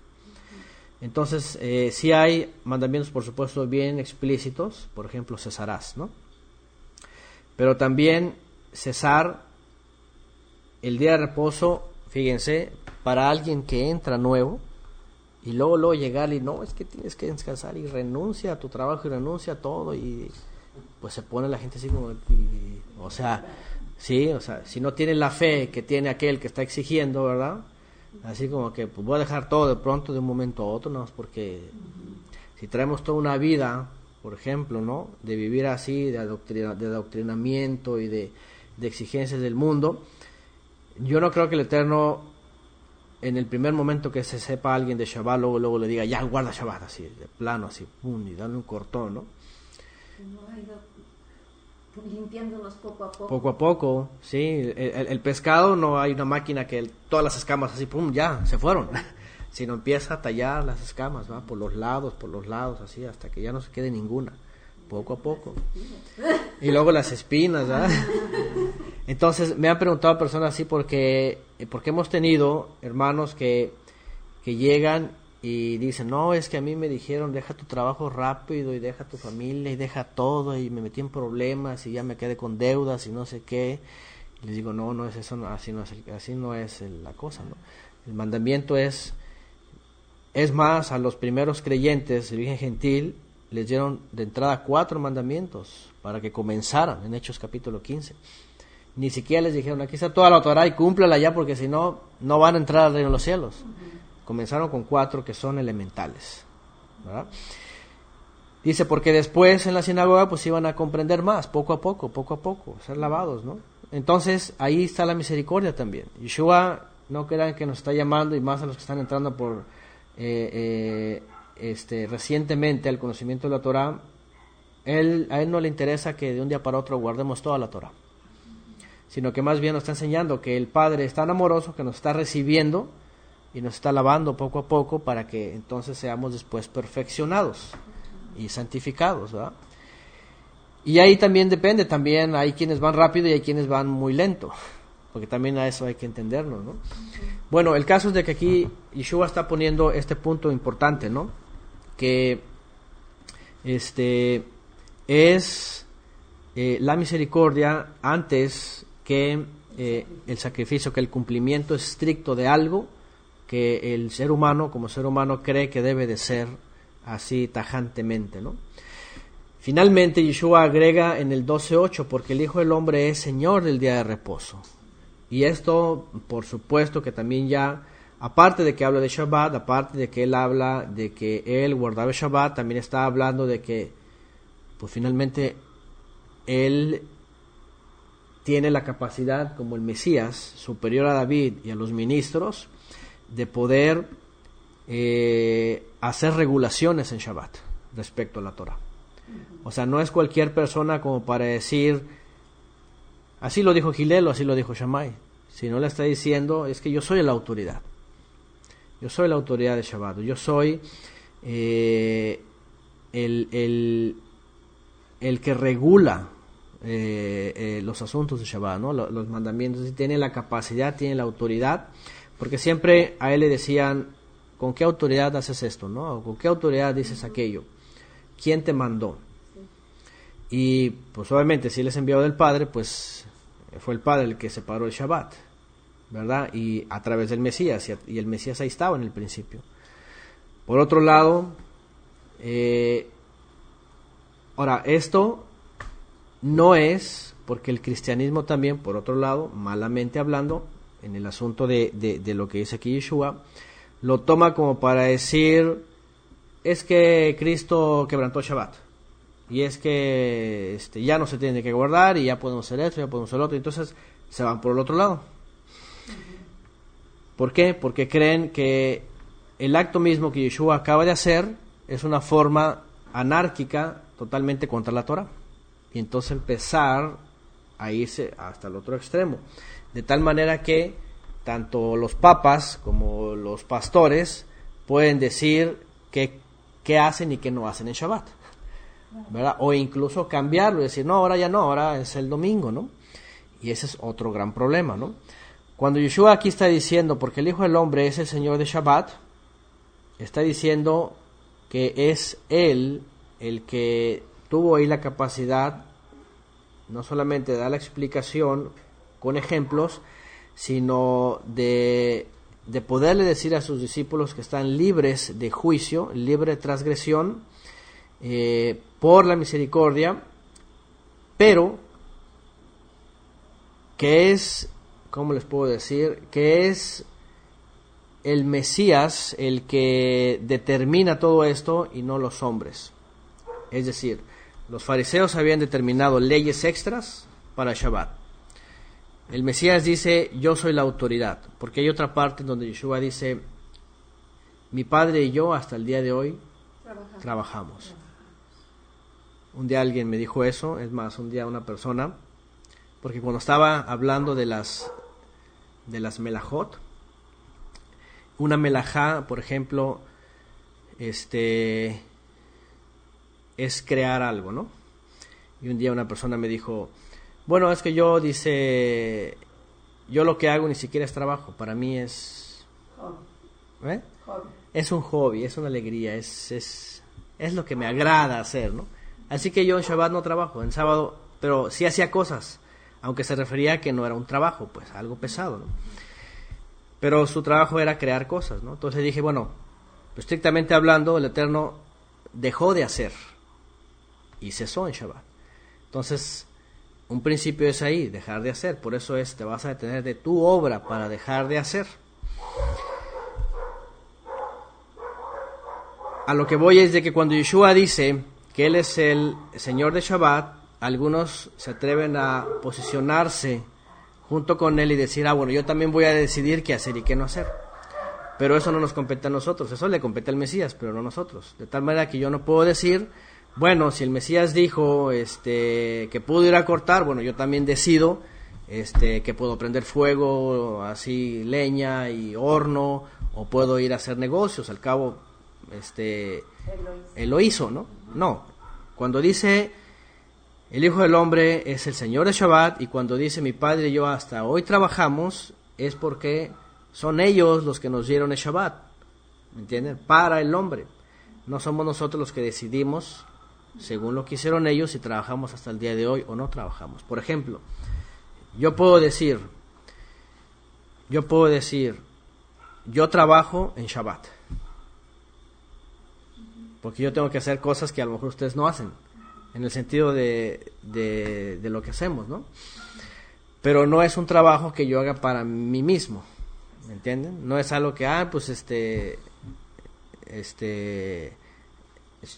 Entonces, sí hay mandamientos, por supuesto, bien explícitos. Por ejemplo, cesarás, ¿no? Pero también cesar el día de reposo, fíjense, para alguien que entra nuevo, y luego llegar y no, es que tienes que descansar y renuncia a tu trabajo y renuncia a todo, y pues se pone la gente así como, o sea, sí, o sea, si no tiene la fe que tiene aquel que está exigiendo, ¿verdad? Así como que pues voy a dejar todo de pronto de un momento a otro, no, porque si traemos toda una vida, por ejemplo, ¿no? De vivir así, de adoctrinamiento y de exigencias del mundo, yo no creo que el Eterno en el primer momento que se sepa alguien de Shabbat, luego le diga, ya guarda Shabbat, así, de plano, así, pum, y darle un cortón, ¿no? No ha ido limpiándonos poco a poco. Poco a poco, sí. El pescado no hay una máquina que todas las escamas así, pum, ya, se fueron. Sino empieza a tallar las escamas, ¿va? Por los lados, así, hasta que ya no se quede ninguna. Poco a poco. Y luego las espinas, ¿verdad? Entonces, me han preguntado personas así porque hemos tenido hermanos que llegan y dicen, no, es que a mí me dijeron, deja tu trabajo rápido y deja tu familia y deja todo, y me metí en problemas y ya me quedé con deudas y no sé qué. Y les digo, no, no es eso, no, así no es la cosa, ¿no? El mandamiento es más, a los primeros creyentes, el Virgen Gentil, les dieron de entrada 4 mandamientos para que comenzaran en Hechos capítulo 15. Ni siquiera les dijeron, aquí está toda la Torá y cúmplala ya, porque si no, no van a entrar al reino de los cielos. Comenzaron con 4 que son elementales, ¿verdad? Dice, porque después en la sinagoga pues iban a comprender más, poco a poco, ser lavados, ¿no? Entonces ahí está la misericordia también. Yeshua, no crean que nos está llamando, y más a los que están entrando por recientemente al conocimiento de la Torá, a él no le interesa que de un día para otro guardemos toda la Torá, sino que más bien nos está enseñando que el Padre es tan amoroso que nos está recibiendo y nos está lavando poco a poco para que entonces seamos después perfeccionados y santificados, ¿verdad? Y ahí también depende, también hay quienes van rápido y hay quienes van muy lento, porque también a eso hay que entenderlo, ¿no? Bueno, el caso es de que aquí Yeshua está poniendo este punto importante, ¿no? Que es la misericordia antes que el sacrificio, que el cumplimiento estricto de algo que el ser humano, como ser humano, cree que debe de ser así tajantemente, ¿no? Finalmente, Yeshua agrega en el 12:8, porque el Hijo del Hombre es Señor del día de reposo. Y esto, por supuesto, que también ya, aparte de que habla de Shabbat, aparte de que él habla de que él guardaba el Shabbat, también está hablando de que, pues finalmente, él tiene la capacidad, como el Mesías, superior a David y a los ministros, de poder hacer regulaciones en Shabbat respecto a la Torah. O sea, no es cualquier persona como para decir, así lo dijo Gilel o así lo dijo Shammai, sino le está diciendo, es que yo soy la autoridad. Yo soy la autoridad de Shabbat. Yo soy el que regula los asuntos de Shabbat, ¿no? Los mandamientos. Tiene la capacidad, tiene la autoridad, porque siempre a él le decían, ¿con qué autoridad haces esto, no? ¿Con qué autoridad dices aquello? ¿Quién te mandó? Y pues obviamente si él es enviado del Padre, pues fue el Padre el que separó el Shabbat, ¿verdad? Y a través del Mesías, y el Mesías ahí estaba en el principio. Por otro lado, ahora esto no es porque el cristianismo también, por otro lado, malamente hablando, en el asunto de lo que dice aquí Yeshua, lo toma como para decir, es que Cristo quebrantó Shabbat, y es que ya no se tiene que guardar, y ya podemos hacer esto, ya podemos hacer lo otro, entonces se van por el otro lado. ¿Por qué? Porque creen que el acto mismo que Yeshua acaba de hacer es una forma anárquica totalmente contra la Torah, y entonces empezar a irse hasta el otro extremo, de tal manera que tanto los papas como los pastores pueden decir qué hacen y qué no hacen en Shabbat, ¿verdad? O incluso cambiarlo y decir, no, ahora ya no, ahora es el domingo, ¿no? Y ese es otro gran problema, ¿no? Cuando Yeshua aquí está diciendo, porque el Hijo del Hombre es el Señor de Shabbat, está diciendo que es Él el que tuvo ahí la capacidad no solamente de dar la explicación con ejemplos, sino de poderle decir a sus discípulos que están libres de juicio, libre de transgresión, por la misericordia, pero que es, ¿cómo les puedo decir? Que es el Mesías el que determina todo esto y no los hombres. Es decir, los fariseos habían determinado leyes extras para Shabbat. El Mesías dice, yo soy la autoridad, porque hay otra parte donde Yeshua dice, mi Padre y yo hasta el día de hoy trabajamos. Un día alguien me dijo eso, es más, un día una persona, porque cuando estaba hablando de las melajot, una melajá, por ejemplo, es crear algo, ¿no? Y un día una persona me dijo, bueno, es que yo lo que hago ni siquiera es trabajo, para mí es... es un hobby, es una alegría, es lo que me agrada hacer, ¿no? Así que yo en Shabbat no trabajo, en sábado, pero sí hacía cosas, aunque se refería a que no era un trabajo, pues algo pesado, ¿no? Pero su trabajo era crear cosas, ¿no? Entonces dije, bueno, estrictamente hablando, el Eterno dejó de hacer y cesó en Shabbat. Entonces, un principio es ahí, dejar de hacer. Por eso te vas a detener de tu obra para dejar de hacer. A lo que voy es de que cuando Yeshua dice que Él es el Señor de Shabbat, algunos se atreven a posicionarse junto con Él y decir, bueno, yo también voy a decidir qué hacer y qué no hacer. Pero eso no nos compete a nosotros, eso le compete al Mesías, pero no a nosotros. De tal manera que yo no puedo decir, bueno, si el Mesías dijo que pudo ir a cortar, bueno, yo también decido que puedo prender fuego, así leña y horno, o puedo ir a hacer negocios. Al cabo, Él lo hizo, ¿no? No, cuando dice el Hijo del Hombre es el Señor de Shabbat, y cuando dice mi Padre y yo hasta hoy trabajamos, es porque son ellos los que nos dieron el Shabbat, ¿me entienden? Para el hombre. No somos nosotros los que decidimos, según lo que hicieron ellos, si trabajamos hasta el día de hoy o no trabajamos. Por ejemplo, yo puedo decir, yo trabajo en Shabbat, porque yo tengo que hacer cosas que a lo mejor ustedes no hacen, en el sentido de lo que hacemos, ¿no? Pero no es un trabajo que yo haga para mí mismo, ¿me entienden? No es algo que,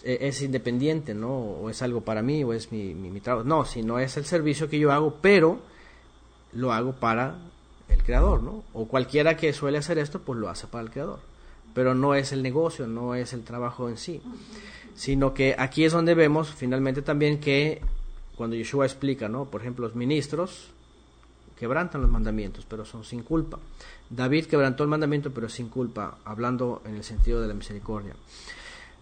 es independiente, ¿no? O es algo para mí, o es mi trabajo. No, sino es el servicio que yo hago, pero lo hago para el Creador, ¿no? O cualquiera que suele hacer esto, pues lo hace para el Creador. Pero no es el negocio, no es el trabajo en sí. Sino que aquí es donde vemos finalmente también que cuando Yeshua explica, ¿no? Por ejemplo, los ministros quebrantan los mandamientos, pero son sin culpa. David quebrantó el mandamiento, pero sin culpa, hablando en el sentido de la misericordia.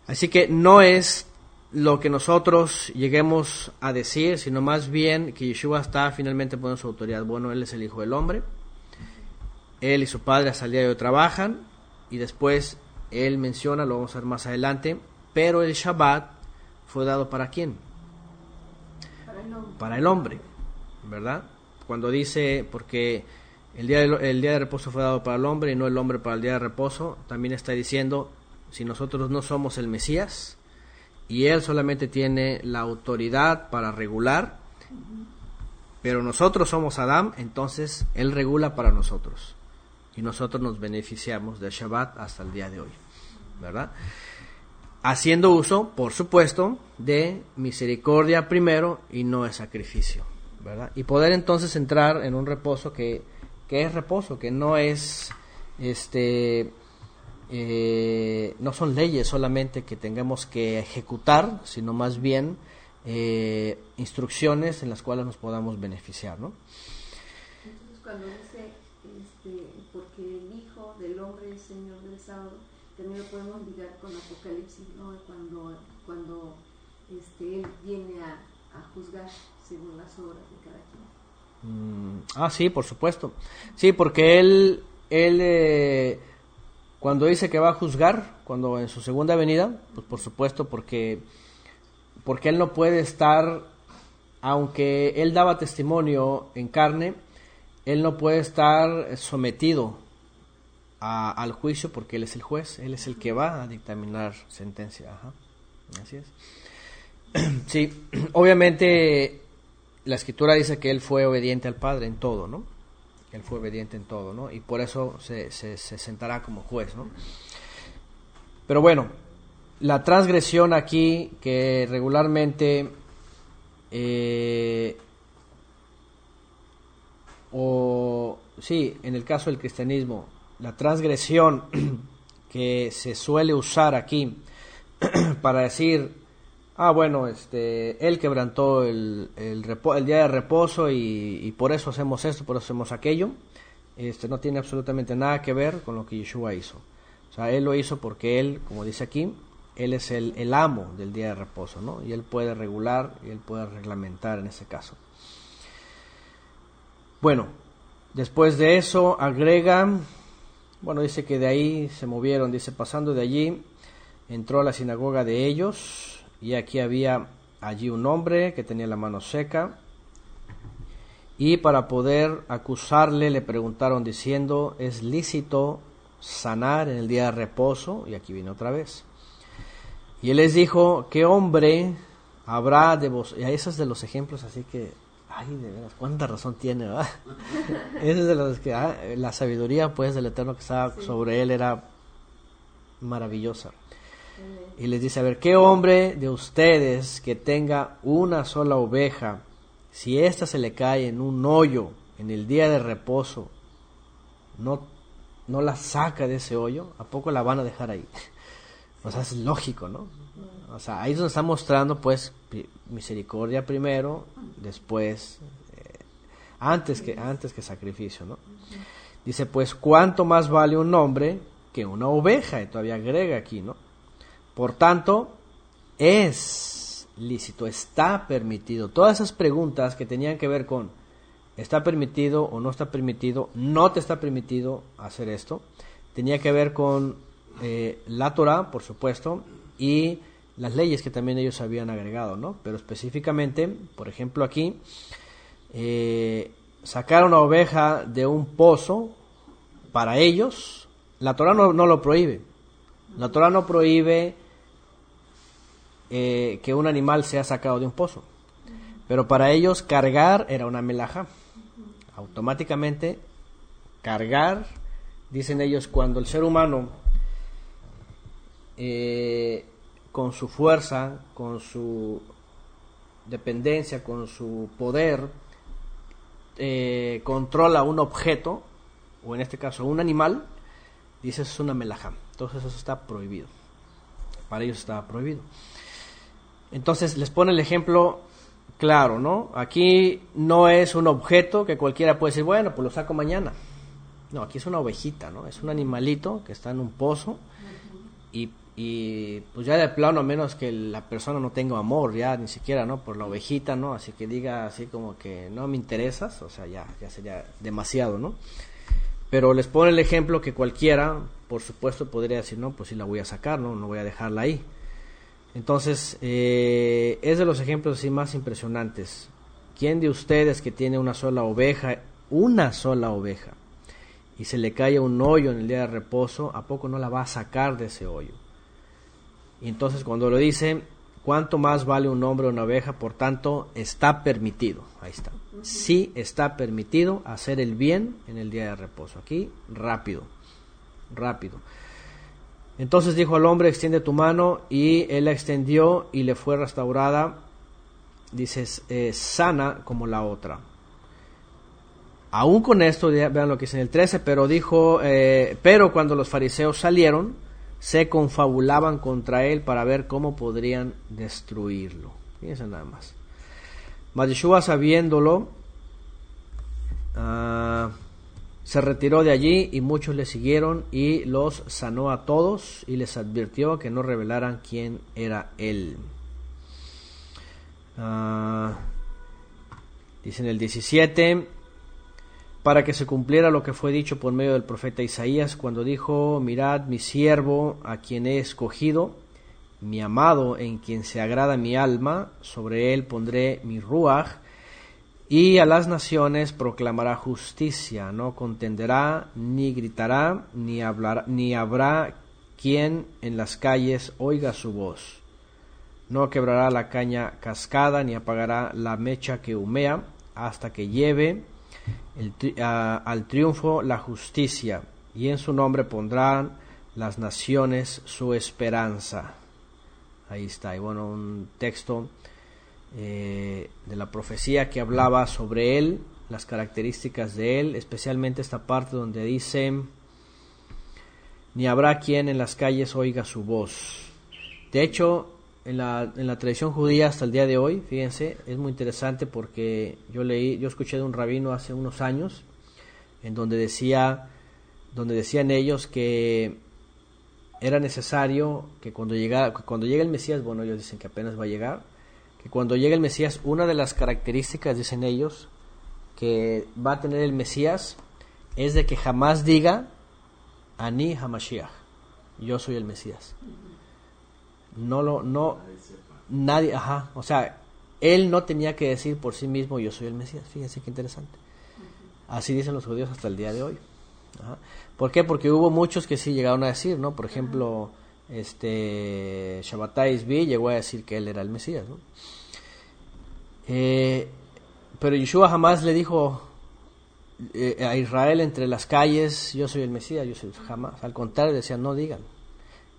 Así que no es lo que nosotros lleguemos a decir, sino más bien que Yeshua está finalmente poniendo su autoridad. Bueno, Él es el Hijo del Hombre, Él y su Padre hasta el día de hoy trabajan, y después Él menciona, lo vamos a ver más adelante, pero el Shabbat fue dado ¿para quién? Para el hombre, ¿verdad? Cuando dice, porque el día de reposo fue dado para el hombre y no el hombre para el día de reposo, también está diciendo, si nosotros no somos el Mesías y Él solamente tiene la autoridad para regular, pero nosotros somos Adán, entonces Él regula para nosotros y nosotros nos beneficiamos del Shabbat hasta el día de hoy, ¿verdad? Haciendo uso, por supuesto, de misericordia primero y no de sacrificio, ¿verdad? Y poder entonces entrar en un reposo que es reposo, que no es no son leyes solamente que tengamos que ejecutar, sino más bien instrucciones en las cuales nos podamos beneficiar, ¿no? Entonces cuando dice porque el Hijo del Hombre es Señor del sábado, también lo podemos ligar con Apocalipsis, ¿no? Cuando Él viene a juzgar según las obras de cada quien. Sí, por supuesto. Sí, porque él cuando dice que va a juzgar, cuando en su segunda venida, pues por supuesto, porque Él no puede estar, aunque Él daba testimonio en carne, Él no puede estar sometido al juicio, porque Él es el juez, Él es el que va a dictaminar sentencia. Ajá. Así es. Sí, obviamente la Escritura dice que Él fue obediente al Padre en todo, ¿no? Él fue obediente en todo, ¿no? Y por eso se sentará como juez, ¿no? Pero bueno, la transgresión aquí que regularmente en el caso del cristianismo, la transgresión que se suele usar aquí para decir, bueno, Él quebrantó el día de reposo y por eso hacemos esto, por eso hacemos aquello, no tiene absolutamente nada que ver con lo que Yeshua hizo. O sea, Él lo hizo porque Él, como dice aquí, Él es el amo del día de reposo, ¿no? Y Él puede regular y Él puede reglamentar en ese caso. Bueno, después de eso agrega Bueno, dice que de ahí se movieron, dice, pasando de allí, entró a la sinagoga de ellos, y aquí había allí un hombre que tenía la mano seca, y para poder acusarle le preguntaron diciendo, ¿es lícito sanar en el día de reposo? Y aquí viene otra vez. Y él les dijo, ¿qué hombre habrá de vos? Y esos de los ejemplos, así que, ay, de veras, cuánta razón tiene, ¿verdad? Ese es de los que, la sabiduría, pues, del Eterno que estaba sobre él era maravillosa. Y les dice, a ver, ¿qué hombre de ustedes que tenga una sola oveja, si ésta se le cae en un hoyo en el día de reposo, no la saca de ese hoyo? ¿A poco la van a dejar ahí? O sea, es lógico, ¿no? O sea, ahí es donde está mostrando, pues, misericordia primero, después, antes que sacrificio, ¿no? Dice, pues, ¿cuánto más vale un hombre que una oveja? Y todavía agrega aquí, ¿no? Por tanto, es lícito, está permitido. Todas esas preguntas que tenían que ver con ¿está permitido o no está permitido? No te está permitido hacer esto. Tenía que ver con la Torah, por supuesto, y las leyes que también ellos habían agregado, ¿no? Pero específicamente, por ejemplo aquí, sacar una oveja de un pozo, para ellos, la Torah no lo prohíbe. La Torah no prohíbe que un animal sea sacado de un pozo. Pero para ellos cargar era una melajá. Automáticamente cargar, dicen ellos, cuando el ser humano con su fuerza, con su dependencia, con su poder, controla un objeto, o en este caso un animal, dice eso es una melajá. Entonces eso está prohibido. Para ellos está prohibido. Entonces les pone el ejemplo claro, ¿no? Aquí no es un objeto que cualquiera puede decir, bueno, pues lo saco mañana. No, aquí es una ovejita, ¿no? Es un animalito que está en un pozo y pues ya de plano, a menos que la persona no tenga amor, ya ni siquiera, ¿no? Por la ovejita, ¿no? Así que diga así como que no me interesas, o sea, ya sería demasiado, ¿no? Pero les pone el ejemplo que cualquiera, por supuesto, podría decir, no, pues sí la voy a sacar, no voy a dejarla ahí. Entonces, es de los ejemplos así más impresionantes. ¿Quién de ustedes que tiene una sola oveja, y se le cae un hoyo en el día de reposo, a poco no la va a sacar de ese hoyo? Y entonces cuando lo dice, ¿cuánto más vale un hombre o una oveja? Por tanto, está permitido. Ahí está. Sí está permitido hacer el bien en el día de reposo. Aquí, rápido. Entonces dijo al hombre, extiende tu mano, y él la extendió y le fue restaurada, dice, sana como la otra. Aún con esto, vean lo que dice en el 13, pero cuando los fariseos salieron, se confabulaban contra él para ver cómo podrían destruirlo. Fíjense nada más. Mas Yeshua, sabiéndolo, se retiró de allí, y muchos le siguieron, y los sanó a todos, y les advirtió que no revelaran quién era él. Dice en el 17, para que se cumpliera lo que fue dicho por medio del profeta Isaías, cuando dijo, mirad mi siervo, a quien he escogido, mi amado, en quien se agrada mi alma, sobre él pondré mi ruaj, y a las naciones proclamará justicia, no contenderá, ni gritará, ni habrá quien en las calles oiga su voz. No quebrará la caña cascada, ni apagará la mecha que humea, hasta que lleve al triunfo la justicia, y en su nombre pondrán las naciones su esperanza. Ahí está, y bueno, un texto de la profecía que hablaba sobre él, las características de él, especialmente esta parte donde dice, ni habrá quien en las calles oiga su voz. De hecho, en la tradición judía hasta el día de hoy, fíjense, es muy interesante porque yo escuché de un rabino hace unos años, en donde decían ellos que era necesario que cuando llegue el Mesías, bueno, ellos dicen que apenas va a llegar, que cuando llegue el Mesías, una de las características, dicen ellos, que va a tener el Mesías, es de que jamás diga Ani Hamashiach, yo soy el Mesías. Nadie, o sea, él no tenía que decir por sí mismo, yo soy el Mesías. Fíjense qué interesante. Así dicen los judíos hasta el día de hoy. Ajá. ¿Por qué? Porque hubo muchos que sí llegaron a decir, ¿no? Por ejemplo, Shabbatai Zvi llegó a decir que él era el Mesías, ¿no? Pero Yeshua jamás le dijo a Israel entre las calles, yo soy el Mesías, yo soy jamás. Al contrario, decían, no digan.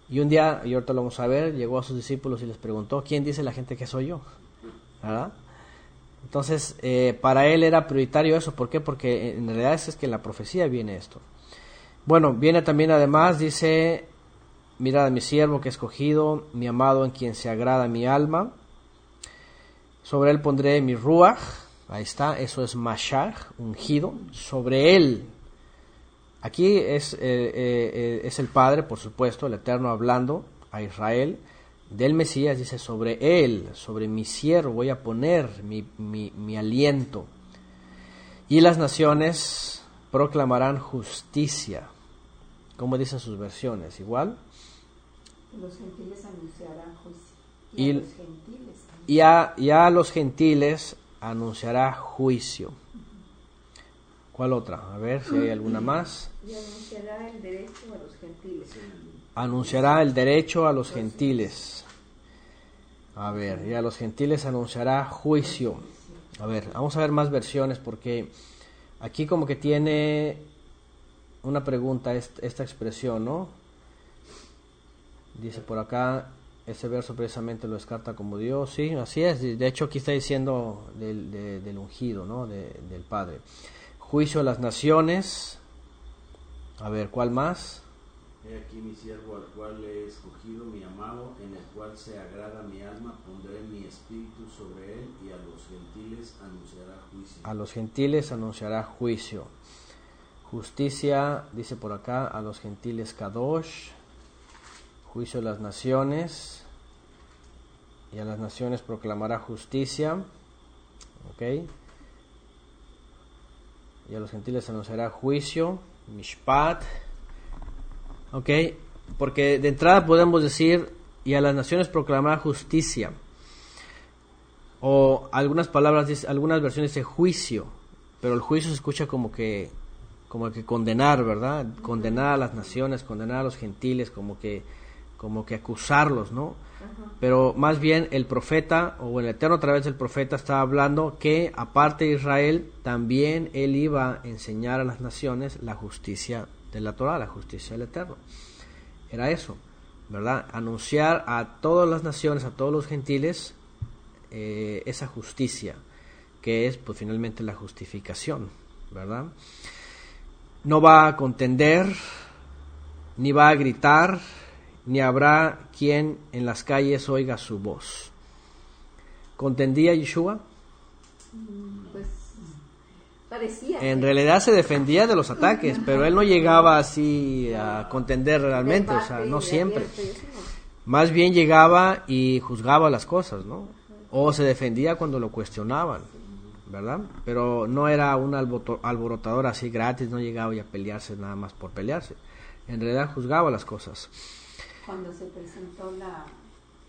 Y un día, y ahorita lo vamos a ver, llegó a sus discípulos y les preguntó, ¿quién dice la gente que soy yo? ¿Verdad? Entonces, para él era prioritario eso. ¿Por qué? Porque en realidad es que en la profecía viene esto. Bueno, viene también además, dice, mirad a mi siervo que he escogido, mi amado en quien se agrada mi alma. Sobre él pondré mi ruach, ahí está, eso es Mashiach, ungido. Sobre él, aquí es el Padre, por supuesto, el Eterno hablando a Israel. Del Mesías dice, sobre él, sobre mi siervo voy a poner mi aliento. Y las naciones proclamarán justicia. ¿Cómo dicen sus versiones? ¿Igual? Los gentiles anunciarán juicio. Y a los gentiles anunciará juicio. ¿Cuál otra? A ver si hay alguna más. Y anunciará el derecho a los gentiles. Anunciará el derecho a los gentiles. A ver, y a los gentiles anunciará juicio. A ver, vamos a ver más versiones porque aquí como que tiene una pregunta esta expresión, ¿no? Dice por acá, ese verso precisamente lo descarta como Dios, sí, así es. De hecho aquí está diciendo del ungido, ¿no? Del Padre. Juicio a las naciones. A ver, ¿cuál más? He aquí mi siervo al cual he escogido, mi amado, en el cual se agrada mi alma, pondré mi espíritu sobre él y a los gentiles anunciará juicio. A los gentiles anunciará juicio. Justicia, dice por acá, a los gentiles Kadosh. Juicio a las naciones. Y a las naciones proclamará justicia. ¿Ok? Y a los gentiles anunciará juicio. Mishpat. ¿Ok? Porque de entrada podemos decir, y a las naciones proclamará justicia. O algunas palabras, algunas versiones de juicio, pero el juicio se escucha como que condenar, ¿verdad? Condenar a las naciones, condenar a los gentiles, como que acusarlos, ¿no? Uh-huh. Pero más bien el profeta, o el Eterno a través del profeta, estaba hablando que aparte de Israel, también él iba a enseñar a las naciones la justicia de la Torah, la justicia del Eterno. Era eso, ¿verdad? Anunciar a todas las naciones, a todos los gentiles, esa justicia, que es pues finalmente la justificación, ¿verdad? No va a contender, ni va a gritar, ni habrá quien en las calles oiga su voz. ¿Contendía Yeshua? Pues parecía. En realidad se defendía de los ataques, pero él no llegaba así a contender realmente, o sea, no siempre. Más bien llegaba y juzgaba las cosas, ¿no? O se defendía cuando lo cuestionaban, ¿verdad? Pero no era un alborotador así gratis, no llegaba a pelearse nada más por pelearse. En realidad juzgaba las cosas. Cuando se presentó la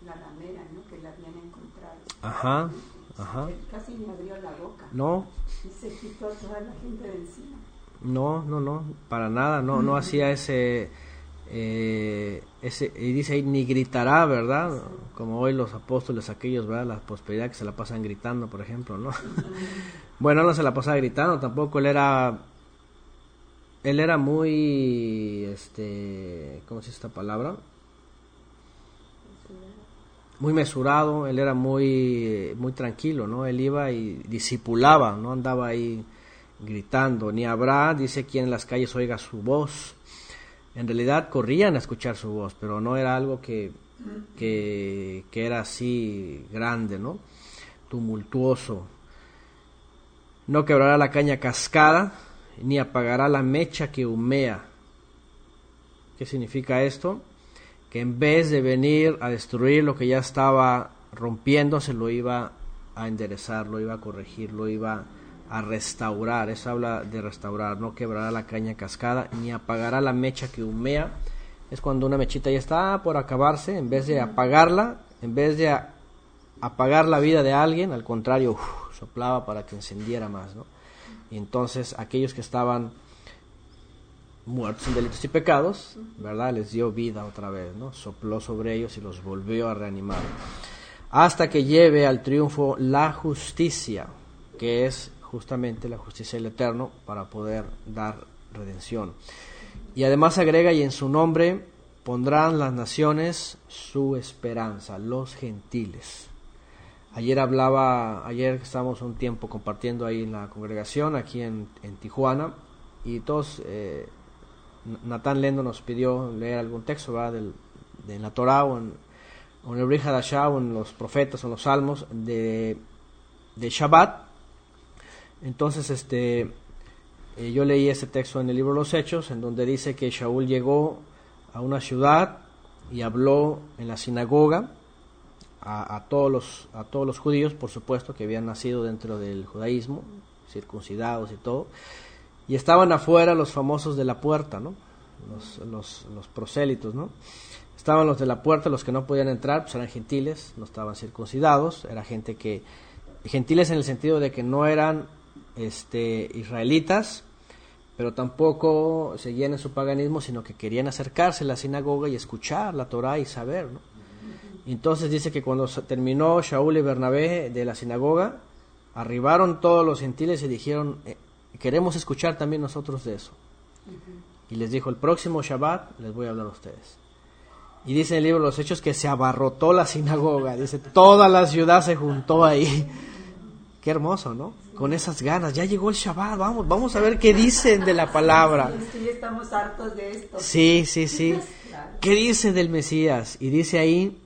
ramera, ¿no? Que la habían encontrado. Ajá, ajá. Él casi ni abrió la boca. No. Y se quitó a toda la gente de encima. No, para nada, no hacía ese, y dice ahí, ni gritará, ¿verdad? Como hoy los apóstoles aquellos, ¿verdad? La prosperidad que se la pasan gritando, por ejemplo, ¿no? Bueno, no se la pasaba gritando, tampoco él era muy, ¿cómo se dice esta palabra? Muy mesurado, él era muy tranquilo, ¿no? Él iba y discipulaba, no andaba ahí gritando, ni habrá, dice, quien en las calles oiga su voz. En realidad corrían a escuchar su voz, pero no era algo que era así grande, ¿no? Tumultuoso. No quebrará la caña cascada, ni apagará la mecha que humea. ¿Qué significa esto? Que en vez de venir a destruir lo que ya estaba rompiéndose, lo iba a enderezar, lo iba a corregir, lo iba a restaurar. Eso habla de restaurar. No quebrará la caña cascada, ni apagará la mecha que humea. Es cuando una mechita ya está por acabarse, en vez de apagarla, en vez de apagar la vida de alguien, al contrario, soplaba para que encendiera más, ¿no? Y entonces aquellos que estaban muertos en delitos y pecados, ¿verdad?, les dio vida otra vez, ¿no? Sopló sobre ellos y los volvió a reanimar. Hasta que lleve al triunfo la justicia, que es justamente la justicia del Eterno, para poder dar redención. Y además agrega, y en su nombre pondrán las naciones su esperanza, los gentiles. Ayer estábamos un tiempo compartiendo ahí en la congregación, aquí en Tijuana, y todos, Natán Lendo nos pidió leer algún texto, ¿verdad?, de la Torah, o en el Brit Hadashah, o en los profetas, o en los salmos, de Shabbat. Entonces, yo leí ese texto en el libro de los Hechos, en donde dice que Shaul llegó a una ciudad y habló en la sinagoga a todos los judíos, por supuesto, que habían nacido dentro del judaísmo, circuncidados y todo, y estaban afuera los famosos de la puerta, ¿no? Los prosélitos, ¿no? Estaban los de la puerta, los que no podían entrar, pues eran gentiles, no estaban circuncidados, era gente que, gentiles en el sentido de que no eran israelitas, pero tampoco seguían en su paganismo, sino que querían acercarse a la sinagoga y escuchar la Torah y saber, ¿no? Entonces dice que cuando terminó Shaul y Bernabé de la sinagoga, arribaron todos los gentiles y dijeron, queremos escuchar también nosotros de eso. Y les dijo, el próximo Shabbat les voy a hablar a ustedes. Y dice en el libro de los Hechos que se abarrotó la sinagoga, dice, toda la ciudad se juntó ahí. Qué hermoso, ¿no? Con esas ganas, ya llegó el Shabbat, vamos a ver qué dicen de la palabra. Sí, estamos hartos de esto. Sí. Claro. ¿Qué dice del Mesías? Y dice ahí,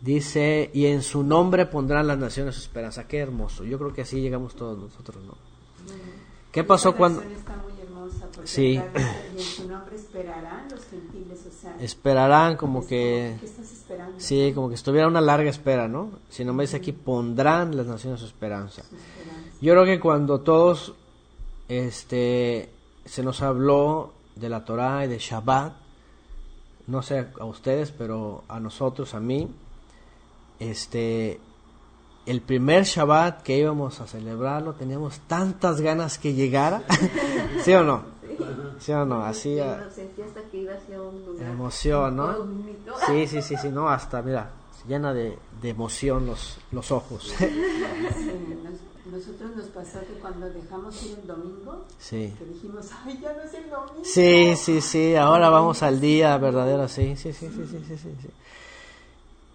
y en su nombre pondrán las naciones su esperanza. Qué hermoso. Yo creo que así llegamos todos nosotros, ¿no? ¿Qué pasó cuando? Está muy hermosa porque sí. Y en su nombre esperarán los gentiles, o sea, esperarán como que. ¿Qué estás esperando? Sí, como que estuviera una larga espera, ¿no? Si no me dice aquí, pondrán las naciones su esperanza. Yo creo que cuando todos se nos habló de la Torah y de Shabbat, no sé a ustedes, pero a nosotros, a mí, el primer Shabbat que íbamos a celebrarlo, teníamos tantas ganas que llegara. ¿Sí o no? ¿Sí o no? Así. Yo sentí hasta que iba hacia un lugar. Emoción, ¿no? Sí, no, hasta, mira, llena de emoción los ojos. Nosotros nos pasó que cuando dejamos ir el domingo, sí, que dijimos, ay, ya no es el domingo. Sí, ahora vamos al día verdadero, sí.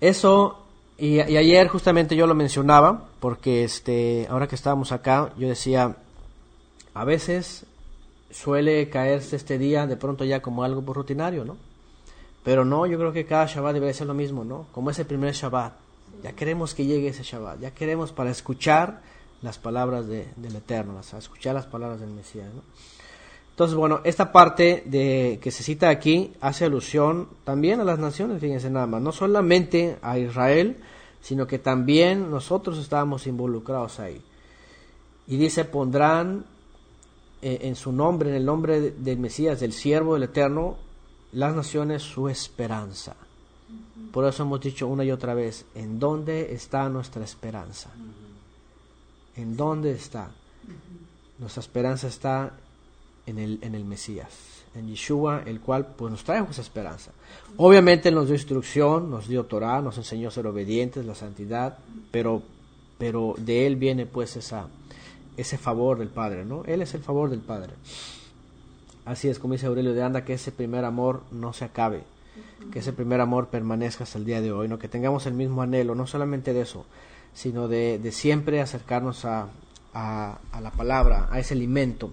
Eso, y ayer justamente yo lo mencionaba, porque ahora que estábamos acá, yo decía, a veces suele caerse este día de pronto ya como algo rutinario, ¿no? Pero no, yo creo que cada Shabbat debe ser lo mismo, ¿no? Como ese primer Shabbat, ya queremos que llegue ese Shabbat, ya queremos para escuchar las palabras del Eterno, a escuchar las palabras del Mesías, ¿no? Entonces, bueno, esta parte de que se cita aquí hace alusión también a las naciones, fíjense nada más, no solamente a Israel, sino que también nosotros estábamos involucrados ahí. Y dice, pondrán en su nombre, en el nombre del Mesías, del siervo del Eterno, las naciones su esperanza. Por eso hemos dicho una y otra vez, ¿en dónde está nuestra esperanza? ¿En dónde está? Nuestra esperanza está en el Mesías, en Yeshua, el cual pues nos trae esa esperanza. Obviamente Él nos dio instrucción, nos dio Torah, nos enseñó a ser obedientes, la santidad, pero de Él viene pues ese favor del Padre, ¿no? Él es el favor del Padre. Así es, como dice Aurelio de Anda, que ese primer amor no se acabe, que ese primer amor permanezca hasta el día de hoy, ¿no? Que tengamos el mismo anhelo, no solamente de eso, sino de siempre acercarnos a la palabra, a ese alimento.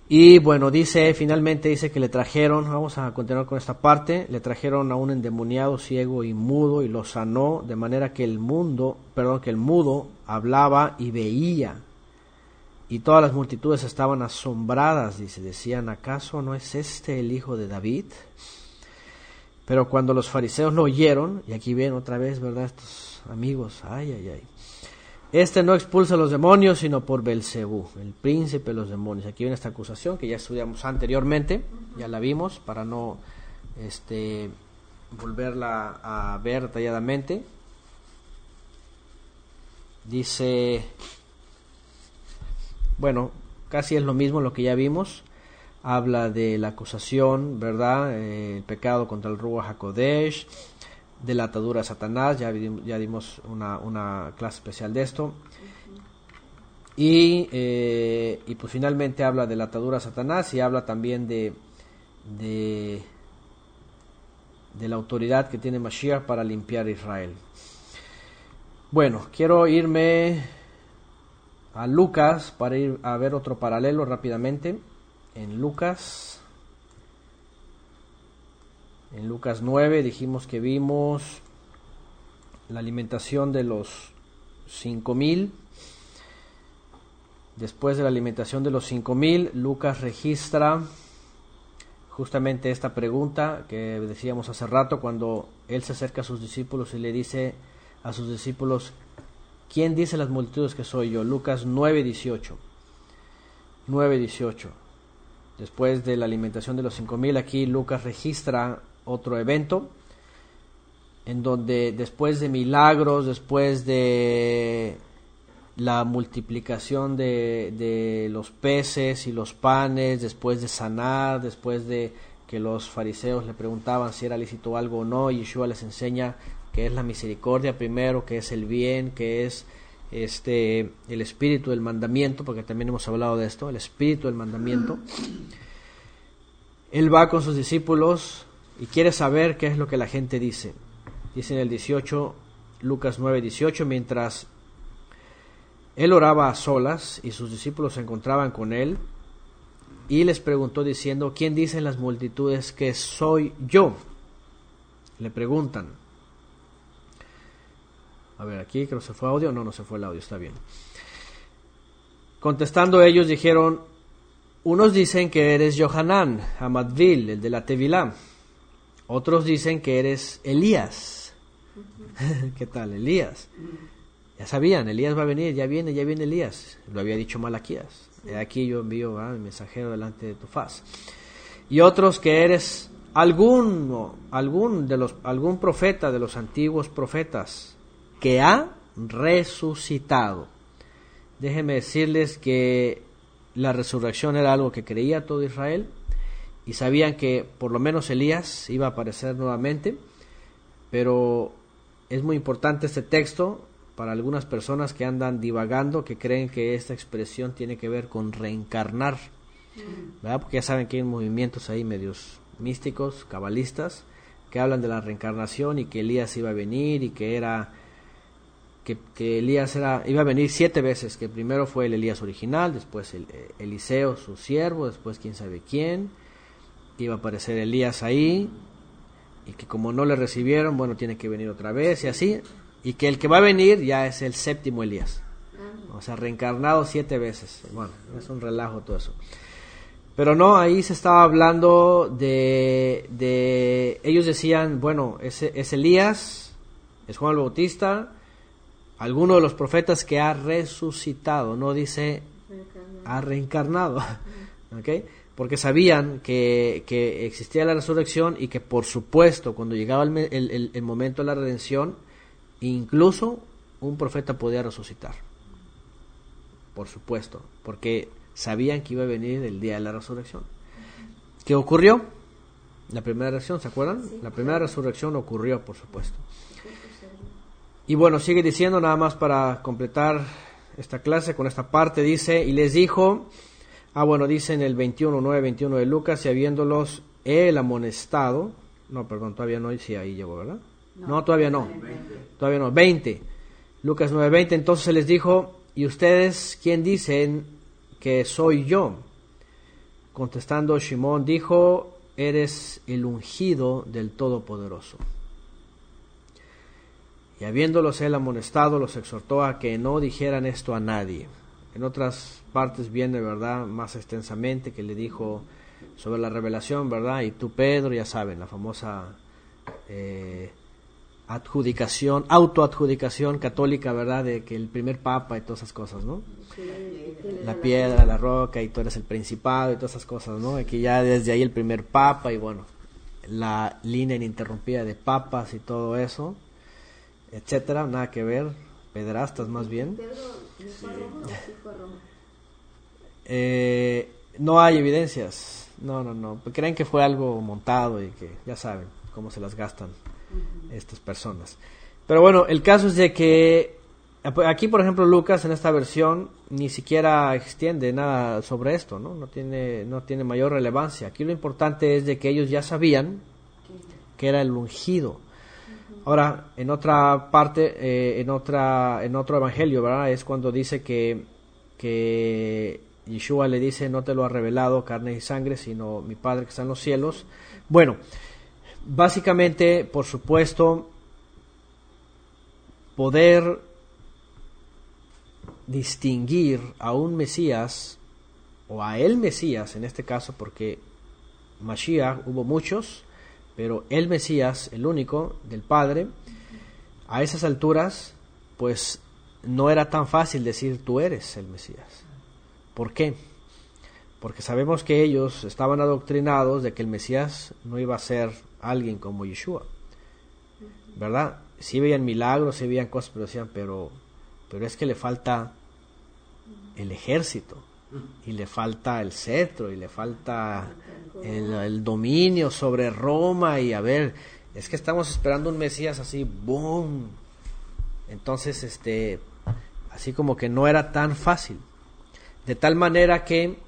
Y bueno, finalmente dice que le trajeron, vamos a continuar con esta parte, le trajeron a un endemoniado, ciego y mudo, y lo sanó, de manera que el mudo hablaba y veía. Y todas las multitudes estaban asombradas, decían, ¿acaso no es este el hijo de David? Pero cuando los fariseos lo oyeron, y aquí ven otra vez, ¿verdad?, estos amigos, Este no expulsa a los demonios, sino por Belcebú, el príncipe de los demonios. Aquí viene esta acusación que ya estudiamos anteriormente, ya la vimos, para no volverla a ver detalladamente. Dice, bueno, casi es lo mismo lo que ya vimos. Habla de la acusación, ¿verdad? El pecado contra el Ruach HaKodesh, de la atadura a Satanás, ya dimos una clase especial de esto. Y pues finalmente habla de la atadura a Satanás y habla también de la autoridad que tiene Mashiach para limpiar a Israel. Bueno, quiero irme a Lucas para ir a ver otro paralelo rápidamente. En Lucas 9 dijimos que vimos la alimentación de los 5,000. Después de la alimentación de los 5,000, Lucas registra justamente esta pregunta que decíamos hace rato, cuando él se acerca a sus discípulos y le dice a sus discípulos, ¿quién dice las multitudes que soy yo? Lucas 9:18. Después de la alimentación de los 5,000, aquí Lucas registra otro evento en donde después de milagros, después de la multiplicación de los peces y los panes, después de sanar, después de que los fariseos le preguntaban si era lícito algo o no, Yeshua les enseña que es la misericordia primero, que es el bien, que es el espíritu del mandamiento, porque también hemos hablado de esto, el espíritu del mandamiento. Él va con sus discípulos y quiere saber qué es lo que la gente dice. Dice en el 18, Lucas 9:18, mientras él oraba a solas y sus discípulos se encontraban con él, y les preguntó diciendo, ¿quién dicen las multitudes que soy yo? Le preguntan. A ver, aquí creo que se fue audio. No se fue el audio, está bien. Contestando ellos dijeron, unos dicen que eres Yohanan, Hamadvil, el de la Tevilá. Otros dicen que eres Elías. ¿Qué tal, Elías? Ya sabían, Elías va a venir, ya viene Elías. Lo había dicho Malaquías. Aquí yo envío mi mensajero delante de tu faz. Y otros que eres algún profeta de los antiguos profetas que ha resucitado. Déjenme decirles que la resurrección era algo que creía todo Israel y sabían que por lo menos Elías iba a aparecer nuevamente, pero es muy importante este texto para algunas personas que andan divagando, que creen que esta expresión tiene que ver con reencarnar, ¿verdad? Porque ya saben que hay movimientos ahí medios místicos, cabalistas, que hablan de la reencarnación y que Elías iba a venir y que Elías iba a venir 7 veces, que primero fue el Elías original, después Eliseo su siervo, después quién sabe quién, que iba a aparecer Elías ahí, y que como no le recibieron, bueno, tiene que venir otra vez y así, y que el que va a venir ya es el 7º Elías, o sea, reencarnado 7 veces. Bueno, es un relajo todo eso. Pero no, ahí se estaba hablando de ellos decían, bueno, es Elías, es Juan el Bautista, alguno de los profetas que ha resucitado, no dice ha reencarnado, ¿okay? Porque sabían que existía la resurrección y que por supuesto cuando llegaba el momento de la redención, incluso un profeta podía resucitar, por supuesto, porque sabían que iba a venir el día de la resurrección. ¿Qué ocurrió? La primera resurrección, ¿se acuerdan? Sí, la primera resurrección ocurrió, por supuesto. Y bueno, sigue diciendo, nada más para completar esta clase con esta parte, dice, y les dijo, dice en el 9:21 de Lucas, y habiéndolos él amonestado, todavía no, sí, ahí llegó, ¿verdad? No, todavía no, 20, Lucas 9:20, entonces se les dijo, ¿y ustedes quién dicen que soy yo? Contestando Shimón dijo, eres el ungido del Todopoderoso. Y habiéndolos él amonestado, los exhortó a que no dijeran esto a nadie. En otras partes viene, ¿verdad?, más extensamente, que le dijo sobre la revelación, ¿verdad? Y tú, Pedro, ya saben, la famosa autoadjudicación católica, ¿verdad? De que el primer papa y todas esas cosas, ¿no? Sí, que le da La piedra, la roca, y tú eres el principado y todas esas cosas, ¿no? Y que ya desde ahí el primer papa, y bueno, la línea ininterrumpida de papas y todo eso, etcétera, nada que ver, pederastas más bien. ¿Pedro no fue a Roma o sí fue a Roma? No hay evidencias, no, creen que fue algo montado y que ya saben cómo se las gastan estas personas. Pero bueno, el caso es de que aquí, por ejemplo, Lucas en esta versión ni siquiera extiende nada sobre esto, no tiene mayor relevancia. Aquí lo importante es de que ellos ya sabían que era el ungido. Ahora, en otra parte, en otro evangelio, ¿verdad? Es cuando dice que Yeshua le dice: no te lo ha revelado carne y sangre, sino mi Padre que está en los cielos. Bueno, básicamente, por supuesto, poder distinguir a un Mesías, o a el Mesías en este caso, porque Mashiach hubo muchos, pero el Mesías, el único, del Padre, a esas alturas, pues no era tan fácil decir tú eres el Mesías. ¿Por qué? Porque sabemos que ellos estaban adoctrinados de que el Mesías no iba a ser alguien como Yeshua, ¿verdad? Sí veían milagros, sí veían cosas, pero decían, pero es que le falta el ejército, y le falta el cetro, y le falta el dominio sobre Roma, y a ver, es que estamos esperando un Mesías así, boom. Entonces, así como que no era tan fácil. De tal manera que,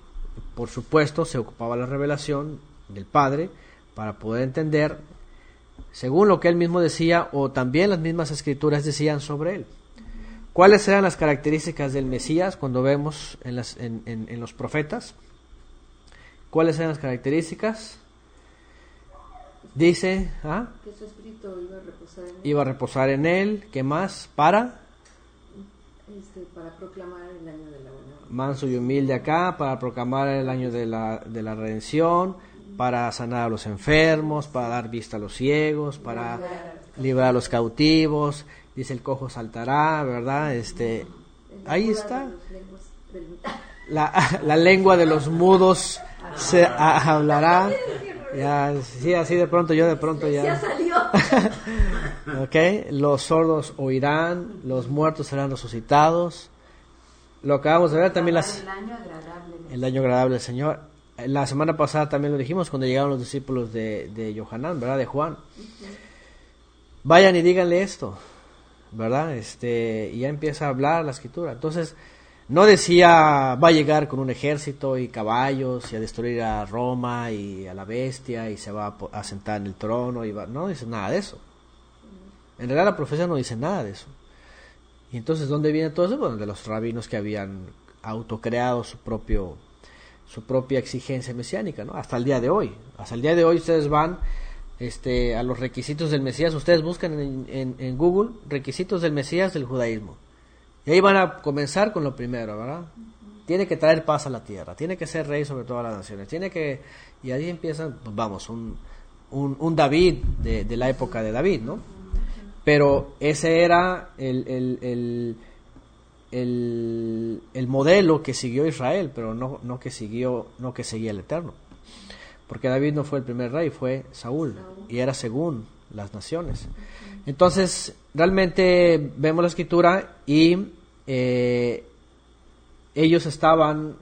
por supuesto, se ocupaba la revelación del Padre para poder entender, según lo que él mismo decía, o también las mismas escrituras decían sobre él. ¿Cuáles eran las características del Mesías cuando vemos en los profetas? ¿Cuáles eran las características? Dice, que su espíritu iba a reposar en él. Iba a reposar en él. ¿Qué más? Para proclamar el año de la buena. Manso y humilde acá, para proclamar el año de la redención, para sanar a los enfermos, para dar vista a los ciegos, para librar a los cautivos. Dice: el cojo saltará, ¿verdad? Ahí está. La lengua de los mudos se hablará. Ya, sí, así de pronto ya. Ya salió. Okay. Los sordos oirán, los muertos serán resucitados. Lo acabamos de ver también el año agradable del Señor. La semana pasada también lo dijimos cuando llegaron los discípulos de Yohanan, ¿verdad? De Juan. Vayan y díganle esto, ¿verdad? Y ya empieza a hablar la escritura. Entonces, no decía va a llegar con un ejército y caballos y a destruir a Roma y a la bestia y se va a sentar en el trono, no dice nada de eso. En realidad la profecía no dice nada de eso. Y entonces, ¿dónde viene todo eso? Bueno, de los rabinos que habían autocreado su propia exigencia mesiánica, ¿no? Hasta el día de hoy ustedes van a los requisitos del Mesías. Ustedes buscan en Google requisitos del Mesías del judaísmo, y ahí van a comenzar con lo primero, ¿verdad? Tiene que traer paz a la tierra, tiene que ser rey sobre todas las naciones, y ahí empiezan, pues vamos, un David de la época de David, ¿no? Pero ese era el modelo que siguió Israel, pero no que seguía el Eterno. Porque David no fue el primer rey, fue Saúl, y era según las naciones. Entonces, realmente vemos la escritura y ellos estaban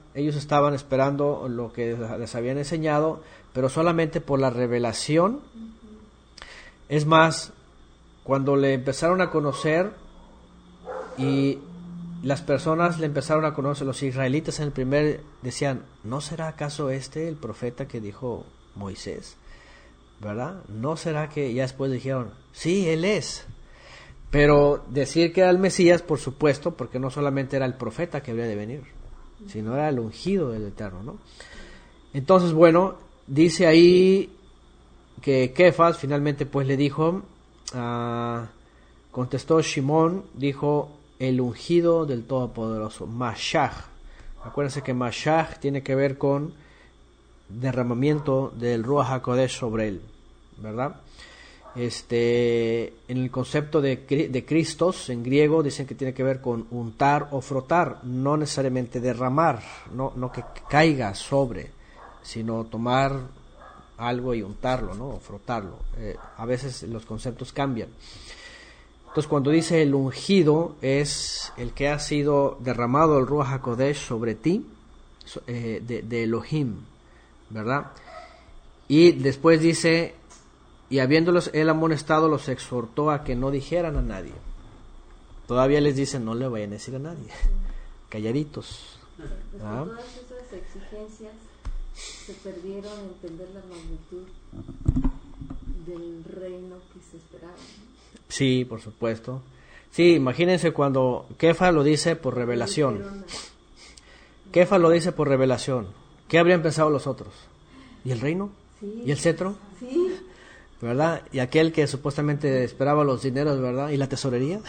esperando lo que les habían enseñado, pero solamente por la revelación. Es más, cuando le empezaron a conocer y las personas le empezaron a conocer, los israelitas en el primer decían, ¿no será acaso el profeta que dijo Moisés? ¿Verdad? ¿No será que ya después dijeron, sí, él es? Pero decir que era el Mesías, por supuesto, porque no solamente era el profeta que había de venir, sino era el ungido del Eterno, ¿no? Entonces, bueno, dice ahí que Kefas finalmente pues le dijo, contestó Shimón, dijo, el ungido del Todopoderoso, Mashiach. Acuérdense que Mashiach tiene que ver con derramamiento del Ruach HaKodesh sobre él, ¿verdad? En el concepto de Christos, en griego, dicen que tiene que ver con untar o frotar, no necesariamente derramar, no que caiga sobre, sino tomar algo y untarlo, ¿no? O frotarlo. A veces los conceptos cambian. Entonces, cuando dice el ungido, es el que ha sido derramado el Ruach HaKodesh sobre ti, de Elohim, ¿verdad? Y después dice, y habiéndolos él amonestado, los exhortó a que no dijeran a nadie. Todavía les dice, no le vayan a decir a nadie, calladitos. ¿Ah? Todas esas exigencias se perdieron entender la magnitud del reino que se esperaba, ¿no? Sí, por supuesto. Sí, imagínense cuando Kefa lo dice por revelación. Kefa lo dice por revelación. ¿Qué habrían pensado los otros? ¿Y el reino? Sí. ¿Y el cetro? Sí. ¿Verdad? Y aquel que supuestamente esperaba los dineros, ¿verdad? ¿Y la tesorería?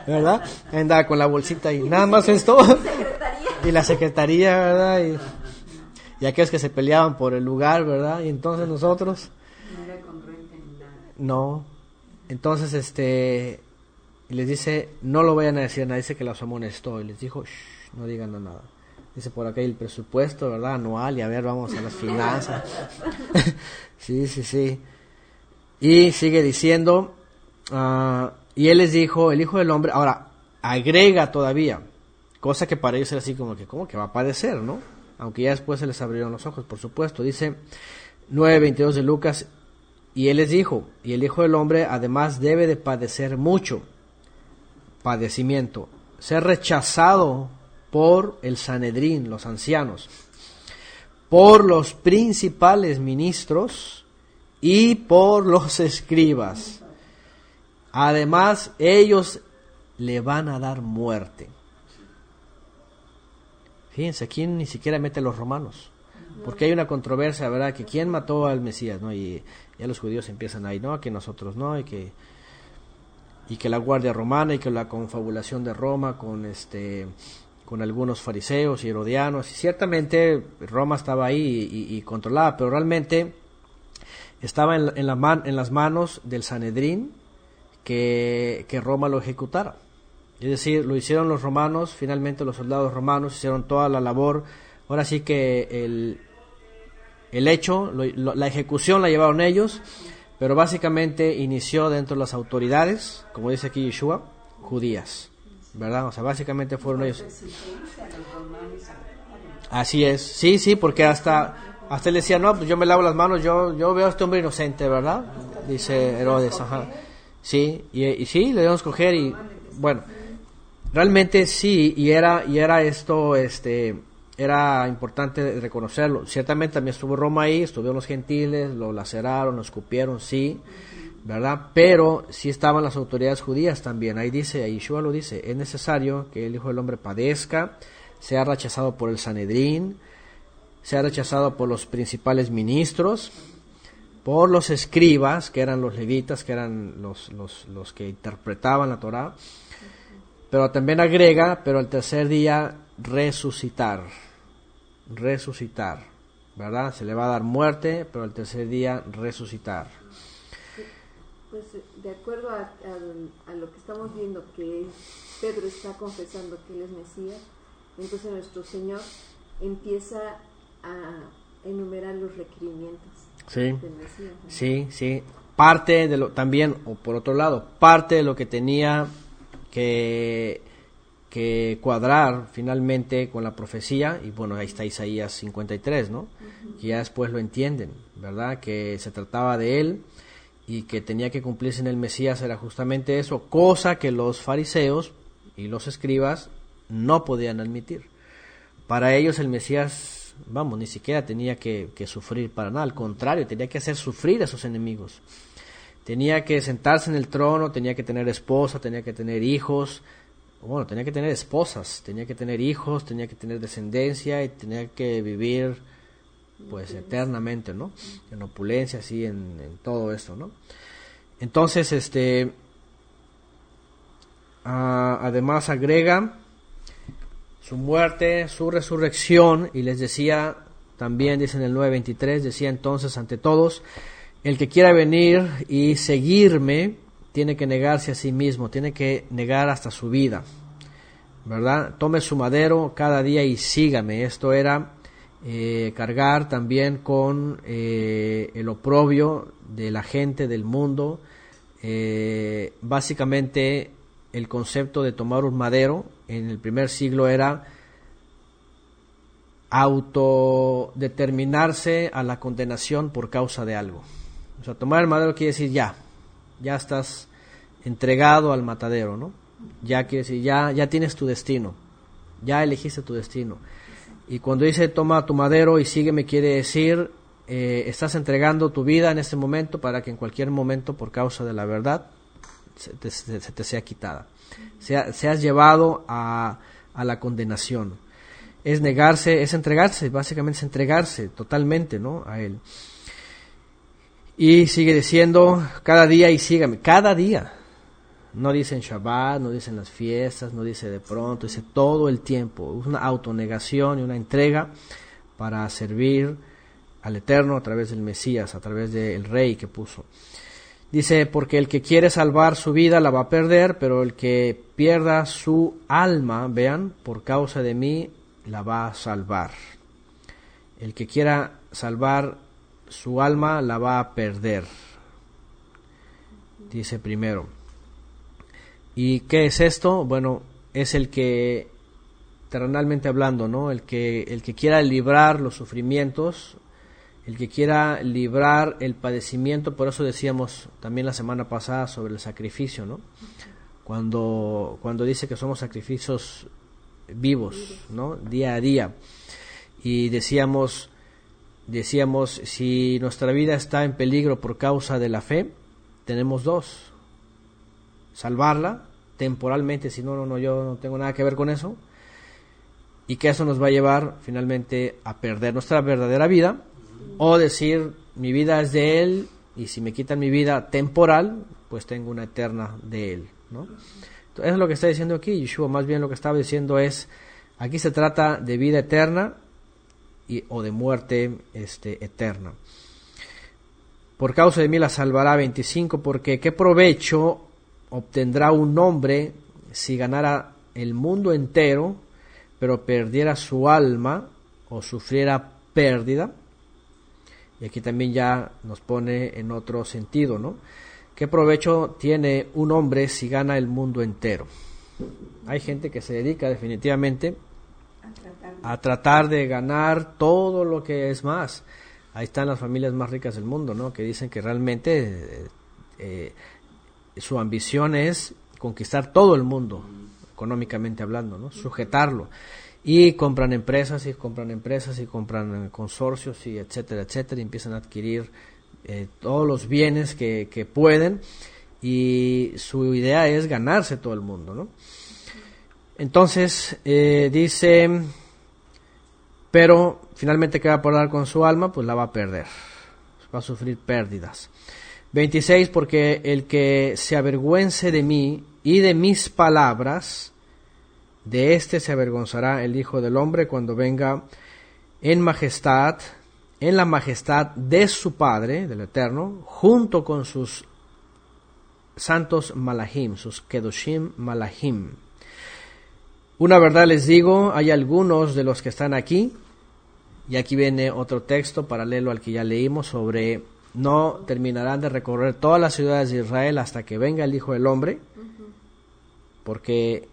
¿Verdad? Andaba con la bolsita y nada más esto. Y la secretaría, ¿verdad? Y aquellos que se peleaban por el lugar, ¿verdad? Y entonces nosotros... No era congruente ni nada. No. Entonces, y les dice, no lo vayan a decir a nadie, dice que los amonestó. Y les dijo, no digan nada. Dice por acá el presupuesto, ¿verdad? Anual, y a ver, vamos a las finanzas. Sí. Y sigue diciendo, y él les dijo, el Hijo del Hombre, ahora, agrega todavía, cosa que para ellos era así como que va a padecer, ¿no? Aunque ya después se les abrieron los ojos, por supuesto. Dice 9:22 de Lucas, y él les dijo, y el Hijo del Hombre además debe de padecer mucho, padecimiento, ser rechazado por el Sanedrín, los ancianos, por los principales ministros y por los escribas. Además, ellos le van a dar muerte. Fíjense, aquí ni siquiera mete a los romanos, porque hay una controversia, ¿verdad? Que quién mató al Mesías, ¿no? Y ya los judíos empiezan ahí, ¿no? Que nosotros no, y que la guardia romana, y que la confabulación de Roma con algunos fariseos y herodianos, y ciertamente Roma estaba ahí y controlada, pero realmente estaba en las manos del Sanedrín que Roma lo ejecutara. Es decir, lo hicieron los romanos, finalmente los soldados romanos hicieron toda la labor. Ahora sí que el hecho, la ejecución la llevaron ellos, pero básicamente inició dentro de las autoridades, como dice aquí Yeshua, judías, ¿verdad? O sea, básicamente fueron ellos. Así es, sí, porque hasta él decía, no, pues yo me lavo las manos, yo veo a este hombre inocente, ¿verdad? Dice Herodes, ajá. Sí, y sí, le debemos coger y, bueno, realmente sí, y era esto, era importante reconocerlo. Ciertamente también estuvo Roma ahí, estuvieron los gentiles, lo laceraron, lo escupieron, sí, ¿verdad? Pero sí estaban las autoridades judías también. Ahí dice, ahí Yeshua lo dice, es necesario que el Hijo del Hombre padezca, sea rechazado por el Sanedrín, sea rechazado por los principales ministros, por los escribas, que eran los levitas, que eran los que interpretaban la Torá, pero también agrega, pero al tercer día resucitar, ¿verdad? Se le va a dar muerte, pero al tercer día resucitar. Pues de acuerdo a lo que estamos viendo, que Pedro está confesando que él es Mesías, entonces nuestro Señor empieza a enumerar los requerimientos del Mesías, ¿no? Sí. Parte de lo también, o por otro lado, parte de lo que tenía que cuadrar finalmente con la profecía, y bueno, ahí está Isaías 53, ¿no? Uh-huh. Que ya después lo entienden, ¿verdad? Que se trataba de él y que tenía que cumplirse en el Mesías, era justamente eso, cosa que los fariseos y los escribas no podían admitir. Para ellos el Mesías, ni siquiera tenía que sufrir para nada, al contrario, tenía que hacer sufrir a sus enemigos. Tenía que sentarse en el trono, tenía que tener esposa, tenía que tener hijos, tenía que tener esposas, tenía que tener hijos, tenía que tener descendencia y tenía que vivir pues eternamente, ¿no? En opulencia, así, en todo esto, ¿no? Entonces, además agrega su muerte, su resurrección, y les decía, también dice en el 9:23, decía entonces ante todos, el que quiera venir y seguirme tiene que negarse a sí mismo, tiene que negar hasta su vida, ¿verdad? Tome su madero cada día y sígame. Esto era cargar también con el oprobio de la gente del mundo. Básicamente el concepto de tomar un madero en el primer siglo era autodeterminarse a la condenación por causa de algo. O sea, tomar el madero quiere decir ya estás entregado al matadero, ¿no? Ya quiere decir, ya tienes tu destino, ya elegiste tu destino. Y cuando dice toma tu madero y sígueme, quiere decir estás entregando tu vida en este momento para que en cualquier momento, por causa de la verdad, se te sea quitada. Seas llevado a la condenación. Es negarse, es entregarse, básicamente es entregarse totalmente, ¿no?, a Él. Y sigue diciendo, cada día y sígame, cada día. No dice en Shabbat, no dice en las fiestas, no dice de pronto, dice todo el tiempo. Es una autonegación y una entrega para servir al Eterno a través del Mesías, a través del Rey que puso. Dice, porque el que quiere salvar su vida la va a perder, pero el que pierda su alma, vean, por causa de mí, la va a salvar. El que quiera salvar su alma la va a perder, dice primero. ¿Y qué es esto? Bueno, es el que, terrenalmente hablando, ¿no?, el que quiera librar los sufrimientos, el que quiera librar el padecimiento. Por eso decíamos también la semana pasada sobre el sacrificio, ¿no? Cuando dice que somos sacrificios vivos, ¿no?, día a día. Y decíamos, si nuestra vida está en peligro por causa de la fe, tenemos dos: salvarla temporalmente, si no, yo no tengo nada que ver con eso, y que eso nos va a llevar finalmente a perder nuestra verdadera vida, o decir, mi vida es de Él, y si me quitan mi vida temporal, pues tengo una eterna de Él, ¿no? Entonces, eso es lo que está diciendo aquí Yeshua. Más bien lo que estaba diciendo es, aquí se trata de vida eterna o de muerte eterna. Por causa de mí la salvará. 25, porque qué provecho obtendrá un hombre si ganara el mundo entero, pero perdiera su alma o sufriera pérdida. Y aquí también ya nos pone en otro sentido, ¿no? ¿Qué provecho tiene un hombre si gana el mundo entero? Hay gente que se dedica definitivamente a tratar de ganar todo lo que es más. Ahí están las familias más ricas del mundo, ¿no?, que dicen que realmente su ambición es conquistar todo el mundo, económicamente hablando, ¿no?, sujetarlo. Y compran empresas y compran consorcios y etcétera, y empiezan a adquirir todos los bienes que pueden, y su idea es ganarse todo el mundo, ¿no? Entonces dice, pero finalmente, ¿qué va a pasar con su alma? Pues la va a perder, va a sufrir pérdidas. 26, porque el que se avergüence de mí y de mis palabras, de éste se avergonzará el Hijo del Hombre cuando venga en la majestad de su Padre, del Eterno, junto con sus santos malahim, sus kedoshim malahim. Una verdad les digo, hay algunos de los que están aquí, y aquí viene otro texto paralelo al que ya leímos, sobre no terminarán de recorrer todas las ciudades de Israel hasta que venga el Hijo del Hombre, porque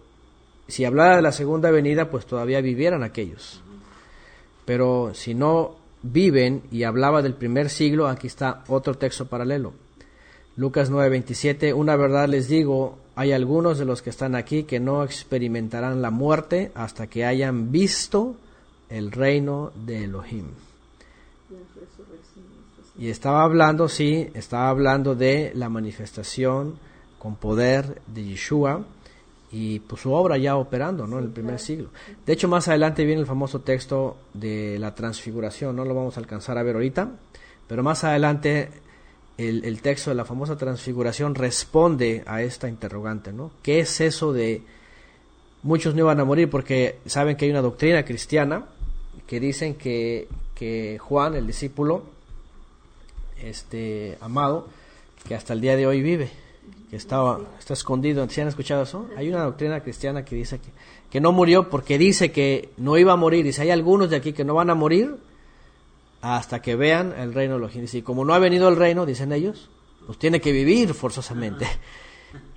si hablara de la segunda venida, pues todavía vivieran aquellos. Pero si no viven, y hablaba del primer siglo, aquí está otro texto paralelo. Lucas 9:27, una verdad les digo, hay algunos de los que están aquí que no experimentarán la muerte hasta que hayan visto el reino de Elohim. Y estaba hablando de la manifestación con poder de Yeshua, y pues su obra ya operando, ¿no?, en el primer siglo. De hecho, más adelante viene el famoso texto de la transfiguración. No lo vamos a alcanzar a ver ahorita, pero más adelante el texto de la famosa transfiguración responde a esta interrogante, ¿no? ¿Qué es eso de muchos no iban a morir? Porque saben que hay una doctrina cristiana que dicen que Juan, el discípulo, amado, que hasta el día de hoy vive, que está escondido. ¿Sí han escuchado eso? Hay una doctrina cristiana que dice que no murió porque dice que no iba a morir. Dice, hay algunos de aquí que no van a morir hasta que vean el reino de los cielos. Y como no ha venido el reino, dicen ellos, pues tiene que vivir forzosamente.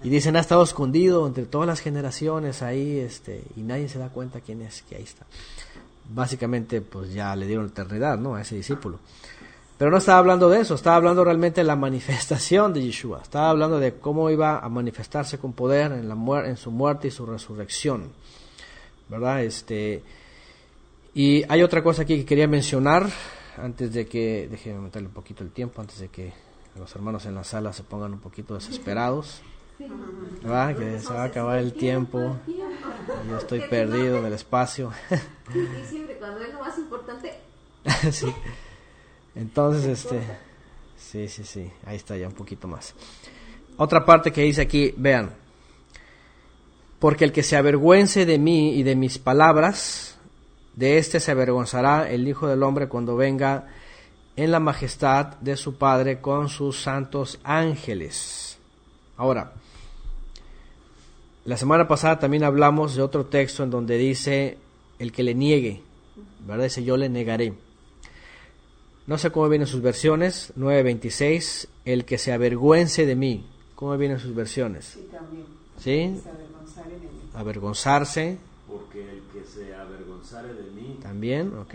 Y dicen, ha estado escondido entre todas las generaciones ahí, y nadie se da cuenta quién es, que ahí está. Básicamente, pues ya le dieron eternidad, ¿no?, a ese discípulo. Pero no estaba hablando de eso, estaba hablando realmente de la manifestación de Yeshua. Estaba hablando de cómo iba a manifestarse con poder en su muerte y su resurrección, ¿verdad? Y hay otra cosa aquí que quería mencionar, antes de que, déjenme aumentarle un poquito el tiempo, antes de que los hermanos en la sala se pongan un poquito desesperados, ¿verdad? Que se va a acabar el tiempo, y yo estoy perdido en el espacio. Y siempre cuando es lo más importante. Sí. Entonces, sí, ahí está ya un poquito más. Otra parte que dice aquí, vean, porque el que se avergüence de mí y de mis palabras, de éste se avergonzará el Hijo del Hombre cuando venga en la majestad de su Padre con sus santos ángeles. Ahora, la semana pasada también hablamos de otro texto en donde dice, el que le niegue, ¿verdad? Dice, yo le negaré. No sé cómo vienen sus versiones, 9:26, el que se avergüence de mí. ¿Cómo vienen sus versiones? Sí, también. ¿Sí? Avergonzarse. Porque el que se avergonzare de mí. También, ok.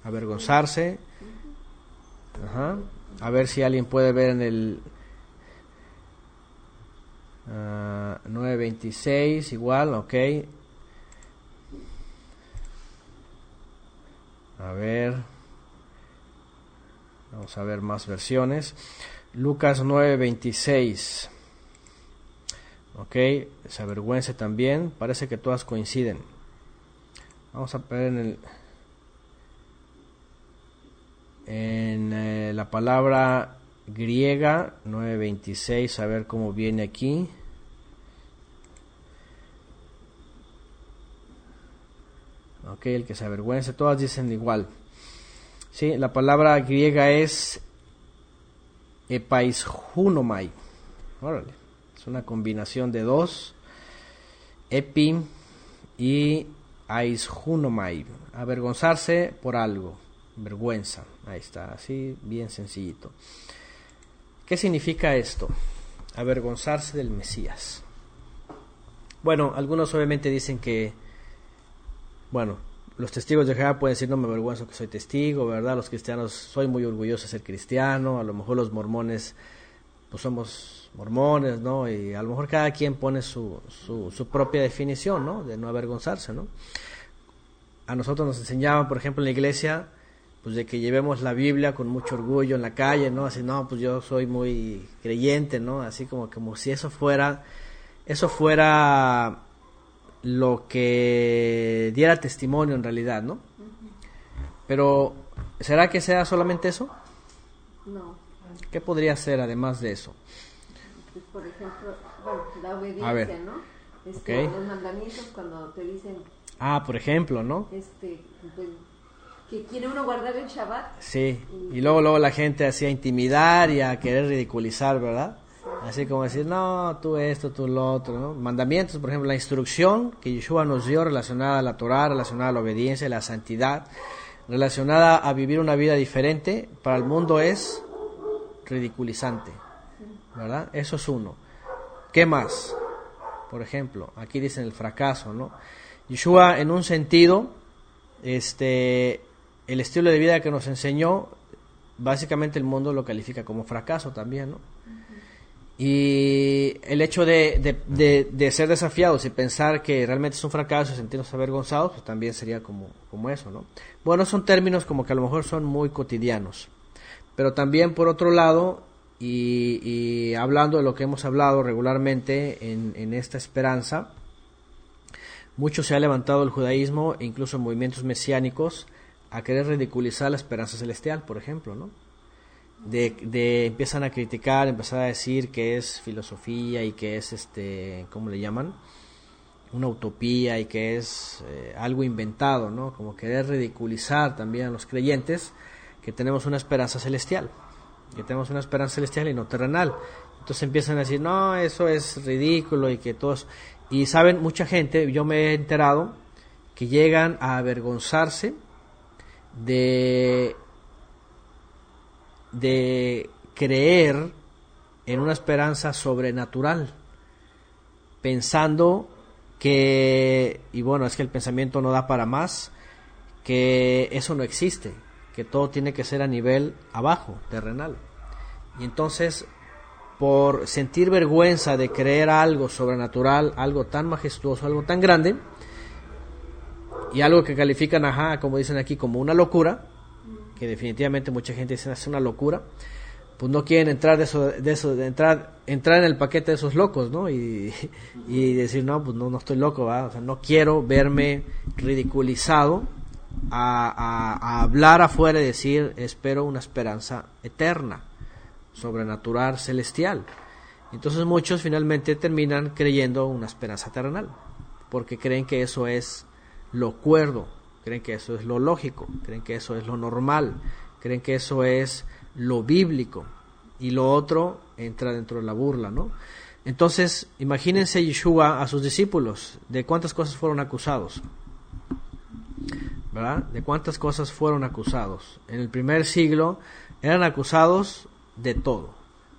Avergonzarse. Ajá. A ver si alguien puede ver en el 9:26, igual, ok. A ver. Vamos a ver más versiones. Lucas 9:26. Ok, se avergüence también. Parece que todas coinciden. Vamos a ver en la palabra griega 9:26, a ver cómo viene aquí. Ok, el que se avergüence, todas dicen igual. Sí, la palabra griega es epaishunomai. Órale, es una combinación de dos, epi y aishunomai. Avergonzarse por algo, vergüenza. Ahí está, así bien sencillito. ¿Qué significa esto? Avergonzarse del Mesías. Bueno, algunos obviamente dicen que, bueno, los testigos de Jehová pueden decir, no me avergüenzo que soy testigo, ¿verdad? Los cristianos, soy muy orgulloso de ser cristiano. A lo mejor los mormones, pues somos mormones, ¿no? Y a lo mejor cada quien pone su propia definición, ¿no? De no avergonzarse, ¿no? A nosotros nos enseñaban, por ejemplo, en la iglesia, pues de que llevemos la Biblia con mucho orgullo en la calle, ¿no? Así, no, pues yo soy muy creyente, ¿no? Así como si eso fuera lo que diera testimonio en realidad, ¿no? Pero, ¿será que sea solamente eso? No. ¿Qué podría ser además de eso? Pues, por ejemplo, bueno, la obediencia, A ver. ¿no? Okay. Los mandamientos cuando te dicen, por ejemplo, ¿no? pues, que quiere uno guardar el Shabbat. Sí, y luego la gente hacía intimidar y a querer ridiculizar, ¿verdad? Así como decir, no, tú esto, tú lo otro, ¿no? Mandamientos, por ejemplo, la instrucción que Yeshua nos dio relacionada a la Torah, relacionada a la obediencia, a la santidad, relacionada a vivir una vida diferente, para el mundo es ridiculizante, ¿verdad? Eso es uno. ¿Qué más? Por ejemplo, aquí dicen el fracaso, ¿no? Yeshua, en un sentido, el estilo de vida que nos enseñó, básicamente el mundo lo califica como fracaso también, ¿no? Y el hecho de ser desafiados y pensar que realmente es un fracaso y sentirnos avergonzados, pues también sería como eso, ¿no? Bueno, son términos como que a lo mejor son muy cotidianos, pero también por otro lado, y hablando de lo que hemos hablado regularmente en esta esperanza, mucho se ha levantado el judaísmo e incluso movimientos mesiánicos a querer ridiculizar la esperanza celestial, por ejemplo, ¿no? Empiezan a criticar, empezar a decir que es filosofía y que es ¿cómo le llaman? Una utopía y que es algo inventado, ¿no? Como querer ridiculizar también a los creyentes que tenemos una esperanza celestial, que tenemos una esperanza celestial y no terrenal. Entonces empiezan a decir, no, eso es ridículo y que todos... Y saben, mucha gente, yo me he enterado, que llegan a avergonzarse de creer en una esperanza sobrenatural, pensando que, y bueno, es que el pensamiento no da para más, que eso no existe, que todo tiene que ser a nivel abajo, terrenal. Y entonces, por sentir vergüenza de creer algo sobrenatural, algo tan majestuoso, algo tan grande, y algo que califican, como dicen aquí, como una locura, que definitivamente mucha gente dice es una locura, pues no quieren entrar entrar en el paquete de esos locos, ¿no? Y decir, no, pues no estoy loco, ¿verdad? O sea, no quiero verme ridiculizado a hablar afuera y decir, espero una esperanza eterna, sobrenatural, celestial. Entonces muchos finalmente terminan creyendo una esperanza terrenal, porque creen que eso es lo cuerdo, creen que eso es lo lógico, creen que eso es lo normal, creen que eso es lo bíblico, y lo otro entra dentro de la burla, ¿no? Entonces, imagínense Yeshua a sus discípulos, ¿de cuántas cosas fueron acusados? ¿Verdad? ¿De cuántas cosas fueron acusados? En el primer siglo eran acusados de todo,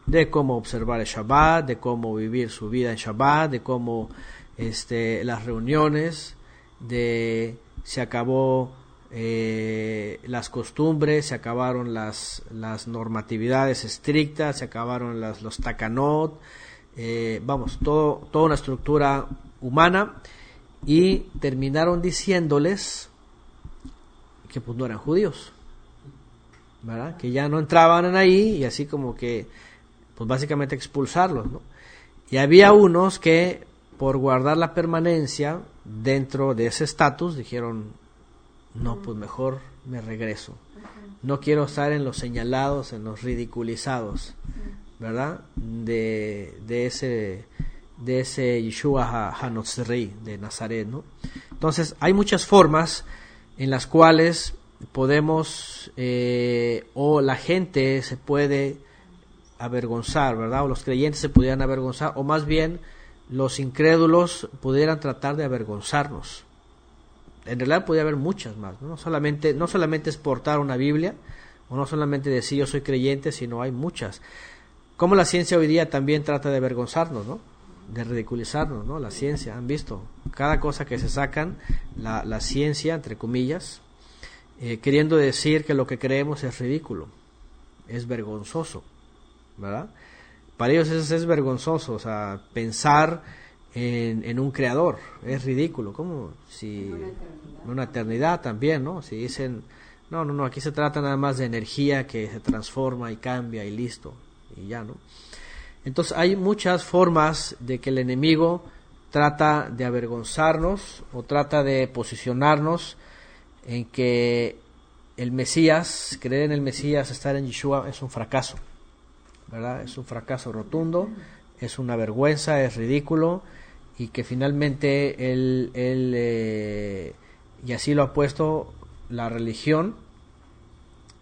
de cómo observar el Shabbat, de cómo vivir su vida en Shabbat, de cómo las reuniones, de se acabó las costumbres, se acabaron las normatividades estrictas, se acabaron los takanot, toda una estructura humana, y terminaron diciéndoles que pues no eran judíos, ¿verdad? Que ya no entraban ahí, y así como que pues básicamente expulsarlos, ¿no? Y había unos que por guardar la permanencia dentro de ese estatus dijeron, no, pues mejor me regreso, no quiero estar en los señalados, en los ridiculizados, ¿verdad? De ese Yeshua HaNotzri de Nazaret, ¿no? Entonces hay muchas formas en las cuales podemos o la gente se puede avergonzar, ¿verdad? O los creyentes se pudieran avergonzar, o más bien los incrédulos pudieran tratar de avergonzarnos. En realidad podría haber muchas más, ¿no? No solamente es portar una Biblia, o no solamente decir yo soy creyente, sino hay muchas. Como la ciencia hoy día también trata de avergonzarnos, ¿no? De ridiculizarnos, ¿no? La ciencia, han visto cada cosa que se sacan, la ciencia, entre comillas, queriendo decir que lo que creemos es ridículo, es vergonzoso, ¿verdad? Para ellos es vergonzoso, o sea, pensar en un creador es ridículo, como si una eternidad también, ¿no? Si dicen, no, aquí se trata nada más de energía que se transforma y cambia y listo, y ya, ¿no? Entonces hay muchas formas de que el enemigo trata de avergonzarnos o trata de posicionarnos en que el Mesías, creer en el Mesías, estar en Yeshua es un fracaso, ¿verdad? Es un fracaso rotundo, es una vergüenza, es ridículo, y que finalmente él y así lo ha puesto la religión,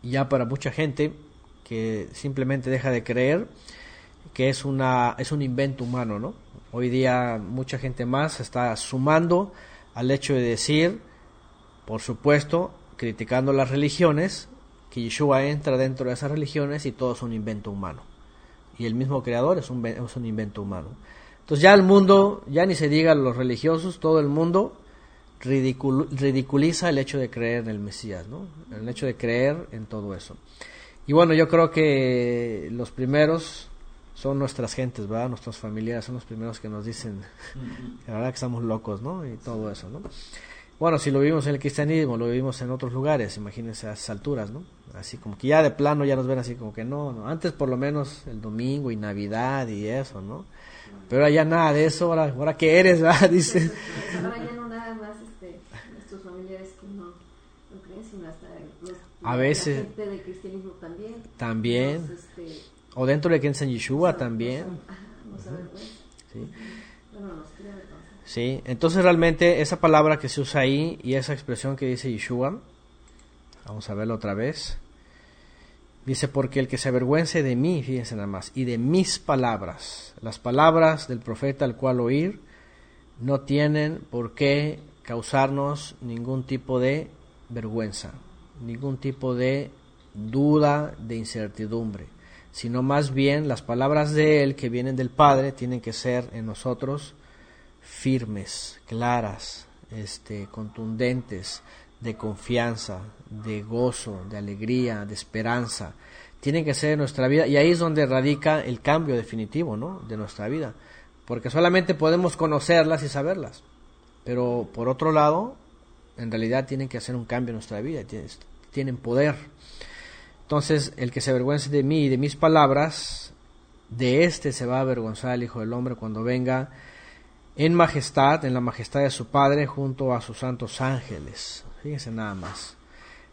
ya para mucha gente que simplemente deja de creer que es un invento humano, ¿no? Hoy día mucha gente más está sumando al hecho de decir, por supuesto, criticando las religiones, que Yeshua entra dentro de esas religiones y todo es un invento humano, y el mismo creador es un invento humano. Entonces ya el mundo, ya ni se diga los religiosos, todo el mundo ridiculiza el hecho de creer en el Mesías, ¿no? El hecho de creer en todo eso. Y bueno, yo creo que los primeros son nuestras gentes, ¿verdad? Nuestros familiares son los primeros que nos dicen, la verdad que estamos locos, ¿no? Y todo eso, ¿no? Bueno, si lo vivimos en el cristianismo, lo vivimos en otros lugares, imagínense a esas alturas, ¿no? Así como que ya de plano ya nos ven así como que no, antes por lo menos el domingo y Navidad y eso, ¿no? Pero ya nada de eso, ahora ¿qué eres, verdad? Dice. Ahora ya no nada más nuestros familiares que no creen, sino hasta a veces la gente del cristianismo también. Nos, o dentro de quien es en Yeshua también. Nos avergüenza. Sí. Bueno, nos crea vergüenza. Sí, entonces realmente esa palabra que se usa ahí y esa expresión que dice Yeshua, vamos a verlo otra vez. Dice, porque el que se avergüence de mí, fíjense nada más, y de mis palabras, las palabras del profeta al cual oír, no tienen por qué causarnos ningún tipo de vergüenza, ningún tipo de duda, de incertidumbre, sino más bien las palabras de Él que vienen del Padre tienen que ser en nosotros firmes, claras, contundentes, de confianza, de gozo, de alegría, de esperanza. Tienen que ser en nuestra vida, y ahí es donde radica el cambio definitivo, ¿no?, de nuestra vida, porque solamente podemos conocerlas y saberlas, pero por otro lado, en realidad tienen que hacer un cambio en nuestra vida, tienen poder. Entonces, el que se avergüence de mí y de mis palabras, de se va a avergonzar el Hijo del Hombre cuando venga en majestad, en la majestad de su Padre, junto a sus santos ángeles. Fíjense nada más.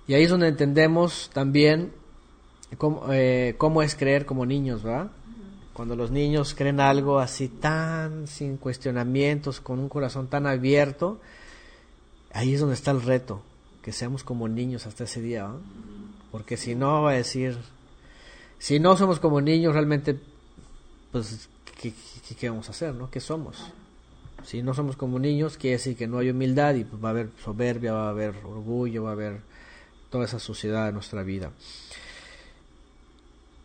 Y ahí es donde entendemos también cómo es creer como niños, ¿verdad? Cuando los niños creen algo así tan sin cuestionamientos, con un corazón tan abierto, ahí es donde está el reto, que seamos como niños hasta ese día, ¿no? Porque si no, va a decir, si no somos como niños realmente, pues, ¿qué vamos a hacer, no? ¿Qué somos? Si no somos como niños, quiere decir que no hay humildad, y pues va a haber soberbia, va a haber orgullo, va a haber toda esa suciedad de nuestra vida.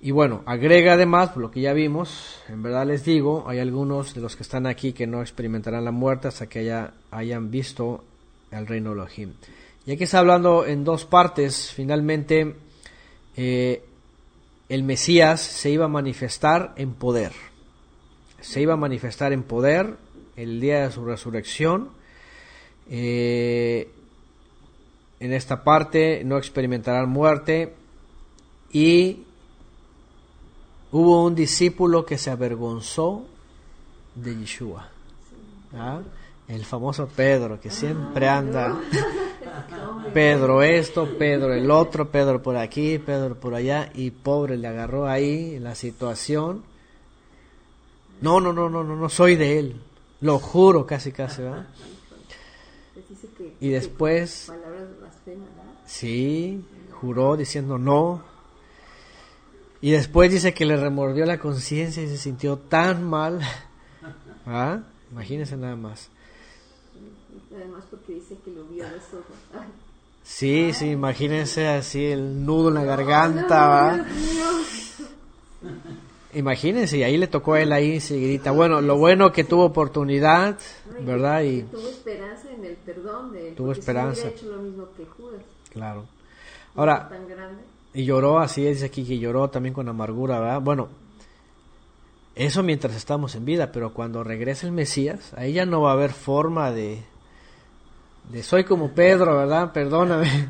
Y bueno, agrega además lo que ya vimos. En verdad les digo, hay algunos de los que están aquí que no experimentarán la muerte hasta que hayan visto el reino de Elohim. Y aquí está hablando en dos partes. Finalmente, el Mesías se iba a manifestar en poder. Se iba a manifestar en poder el día de su resurrección. En esta parte no experimentarán muerte. Y hubo un discípulo que se avergonzó de Yeshua. ¿Ah? El famoso Pedro, que siempre anda, Pedro esto, Pedro el otro, Pedro por aquí, Pedro por allá, y pobre, le agarró ahí la situación. No soy de él, lo juro, casi, ¿verdad? Y después, sí, juró diciendo no. Y después dice que le remordió la conciencia y se sintió tan mal. ¿Ah? Imagínense nada más. Además porque dice que lo vio de ojos. Sí, imagínense así el nudo en la garganta. ¿Va? Imagínense, y ahí le tocó a él ahí seguidita. Bueno, lo bueno que tuvo oportunidad, ¿verdad? Y tuvo esperanza en el perdón de él. Tuvo esperanza. Si hubiera hecho lo mismo que Judas. Claro. Ahora, tan grande. Y lloró, así dice aquí, que lloró también con amargura, ¿verdad? Bueno, eso mientras estamos en vida, pero cuando regrese el Mesías, ahí ya no va a haber forma de soy como Pedro, ¿verdad? Perdóname.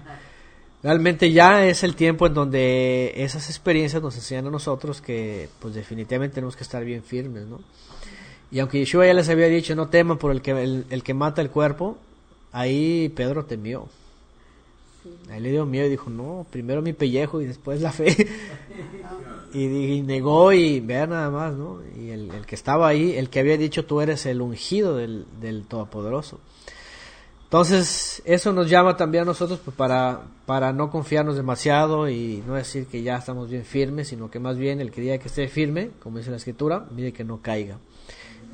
Realmente ya es el tiempo en donde esas experiencias nos enseñan a nosotros que pues definitivamente tenemos que estar bien firmes, ¿no? Y aunque Yeshua ya les había dicho, no teman por el que mata el cuerpo, ahí Pedro temió. Ahí le dio miedo y dijo, no, primero mi pellejo y después la fe. y negó, y vea nada más, ¿no? Y el que estaba ahí, el que había dicho, tú eres el ungido del Todopoderoso. Entonces, eso nos llama también a nosotros pues, para no confiarnos demasiado y no decir que ya estamos bien firmes, sino que más bien el que diga que esté firme, como dice la Escritura, mire que no caiga.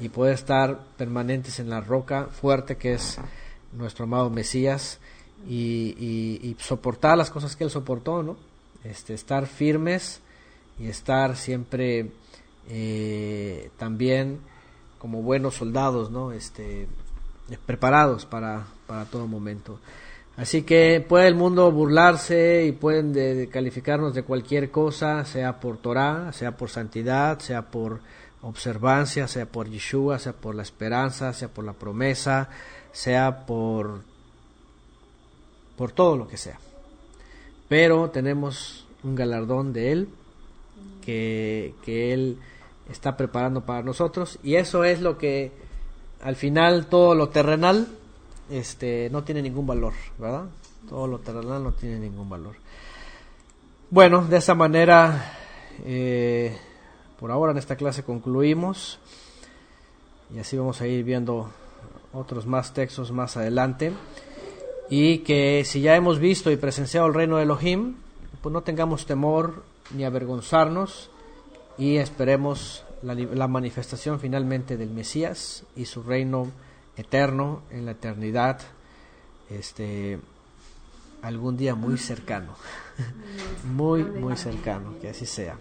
Y poder estar permanentes en la roca fuerte que es nuestro amado Mesías, y soportar las cosas que él soportó, ¿no? Estar firmes y estar siempre también como buenos soldados, ¿no? Preparados para todo momento. Así que puede el mundo burlarse y pueden calificarnos de cualquier cosa, sea por Torah, sea por santidad, sea por observancia, sea por Yeshua, sea por la esperanza, sea por la promesa, sea por todo lo que sea. Pero tenemos un galardón de Él que Él está preparando para nosotros, y eso es lo que al final todo lo terrenal no tiene ningún valor, ¿verdad? Todo lo terrenal no tiene ningún valor. Bueno, de esa manera por ahora en esta clase concluimos, y así vamos a ir viendo otros más textos más adelante. Y que si ya hemos visto y presenciado el reino de Elohim, pues no tengamos temor ni avergonzarnos, y esperemos la manifestación finalmente del Mesías y su reino eterno en la eternidad, algún día muy cercano, muy cercano, que así sea.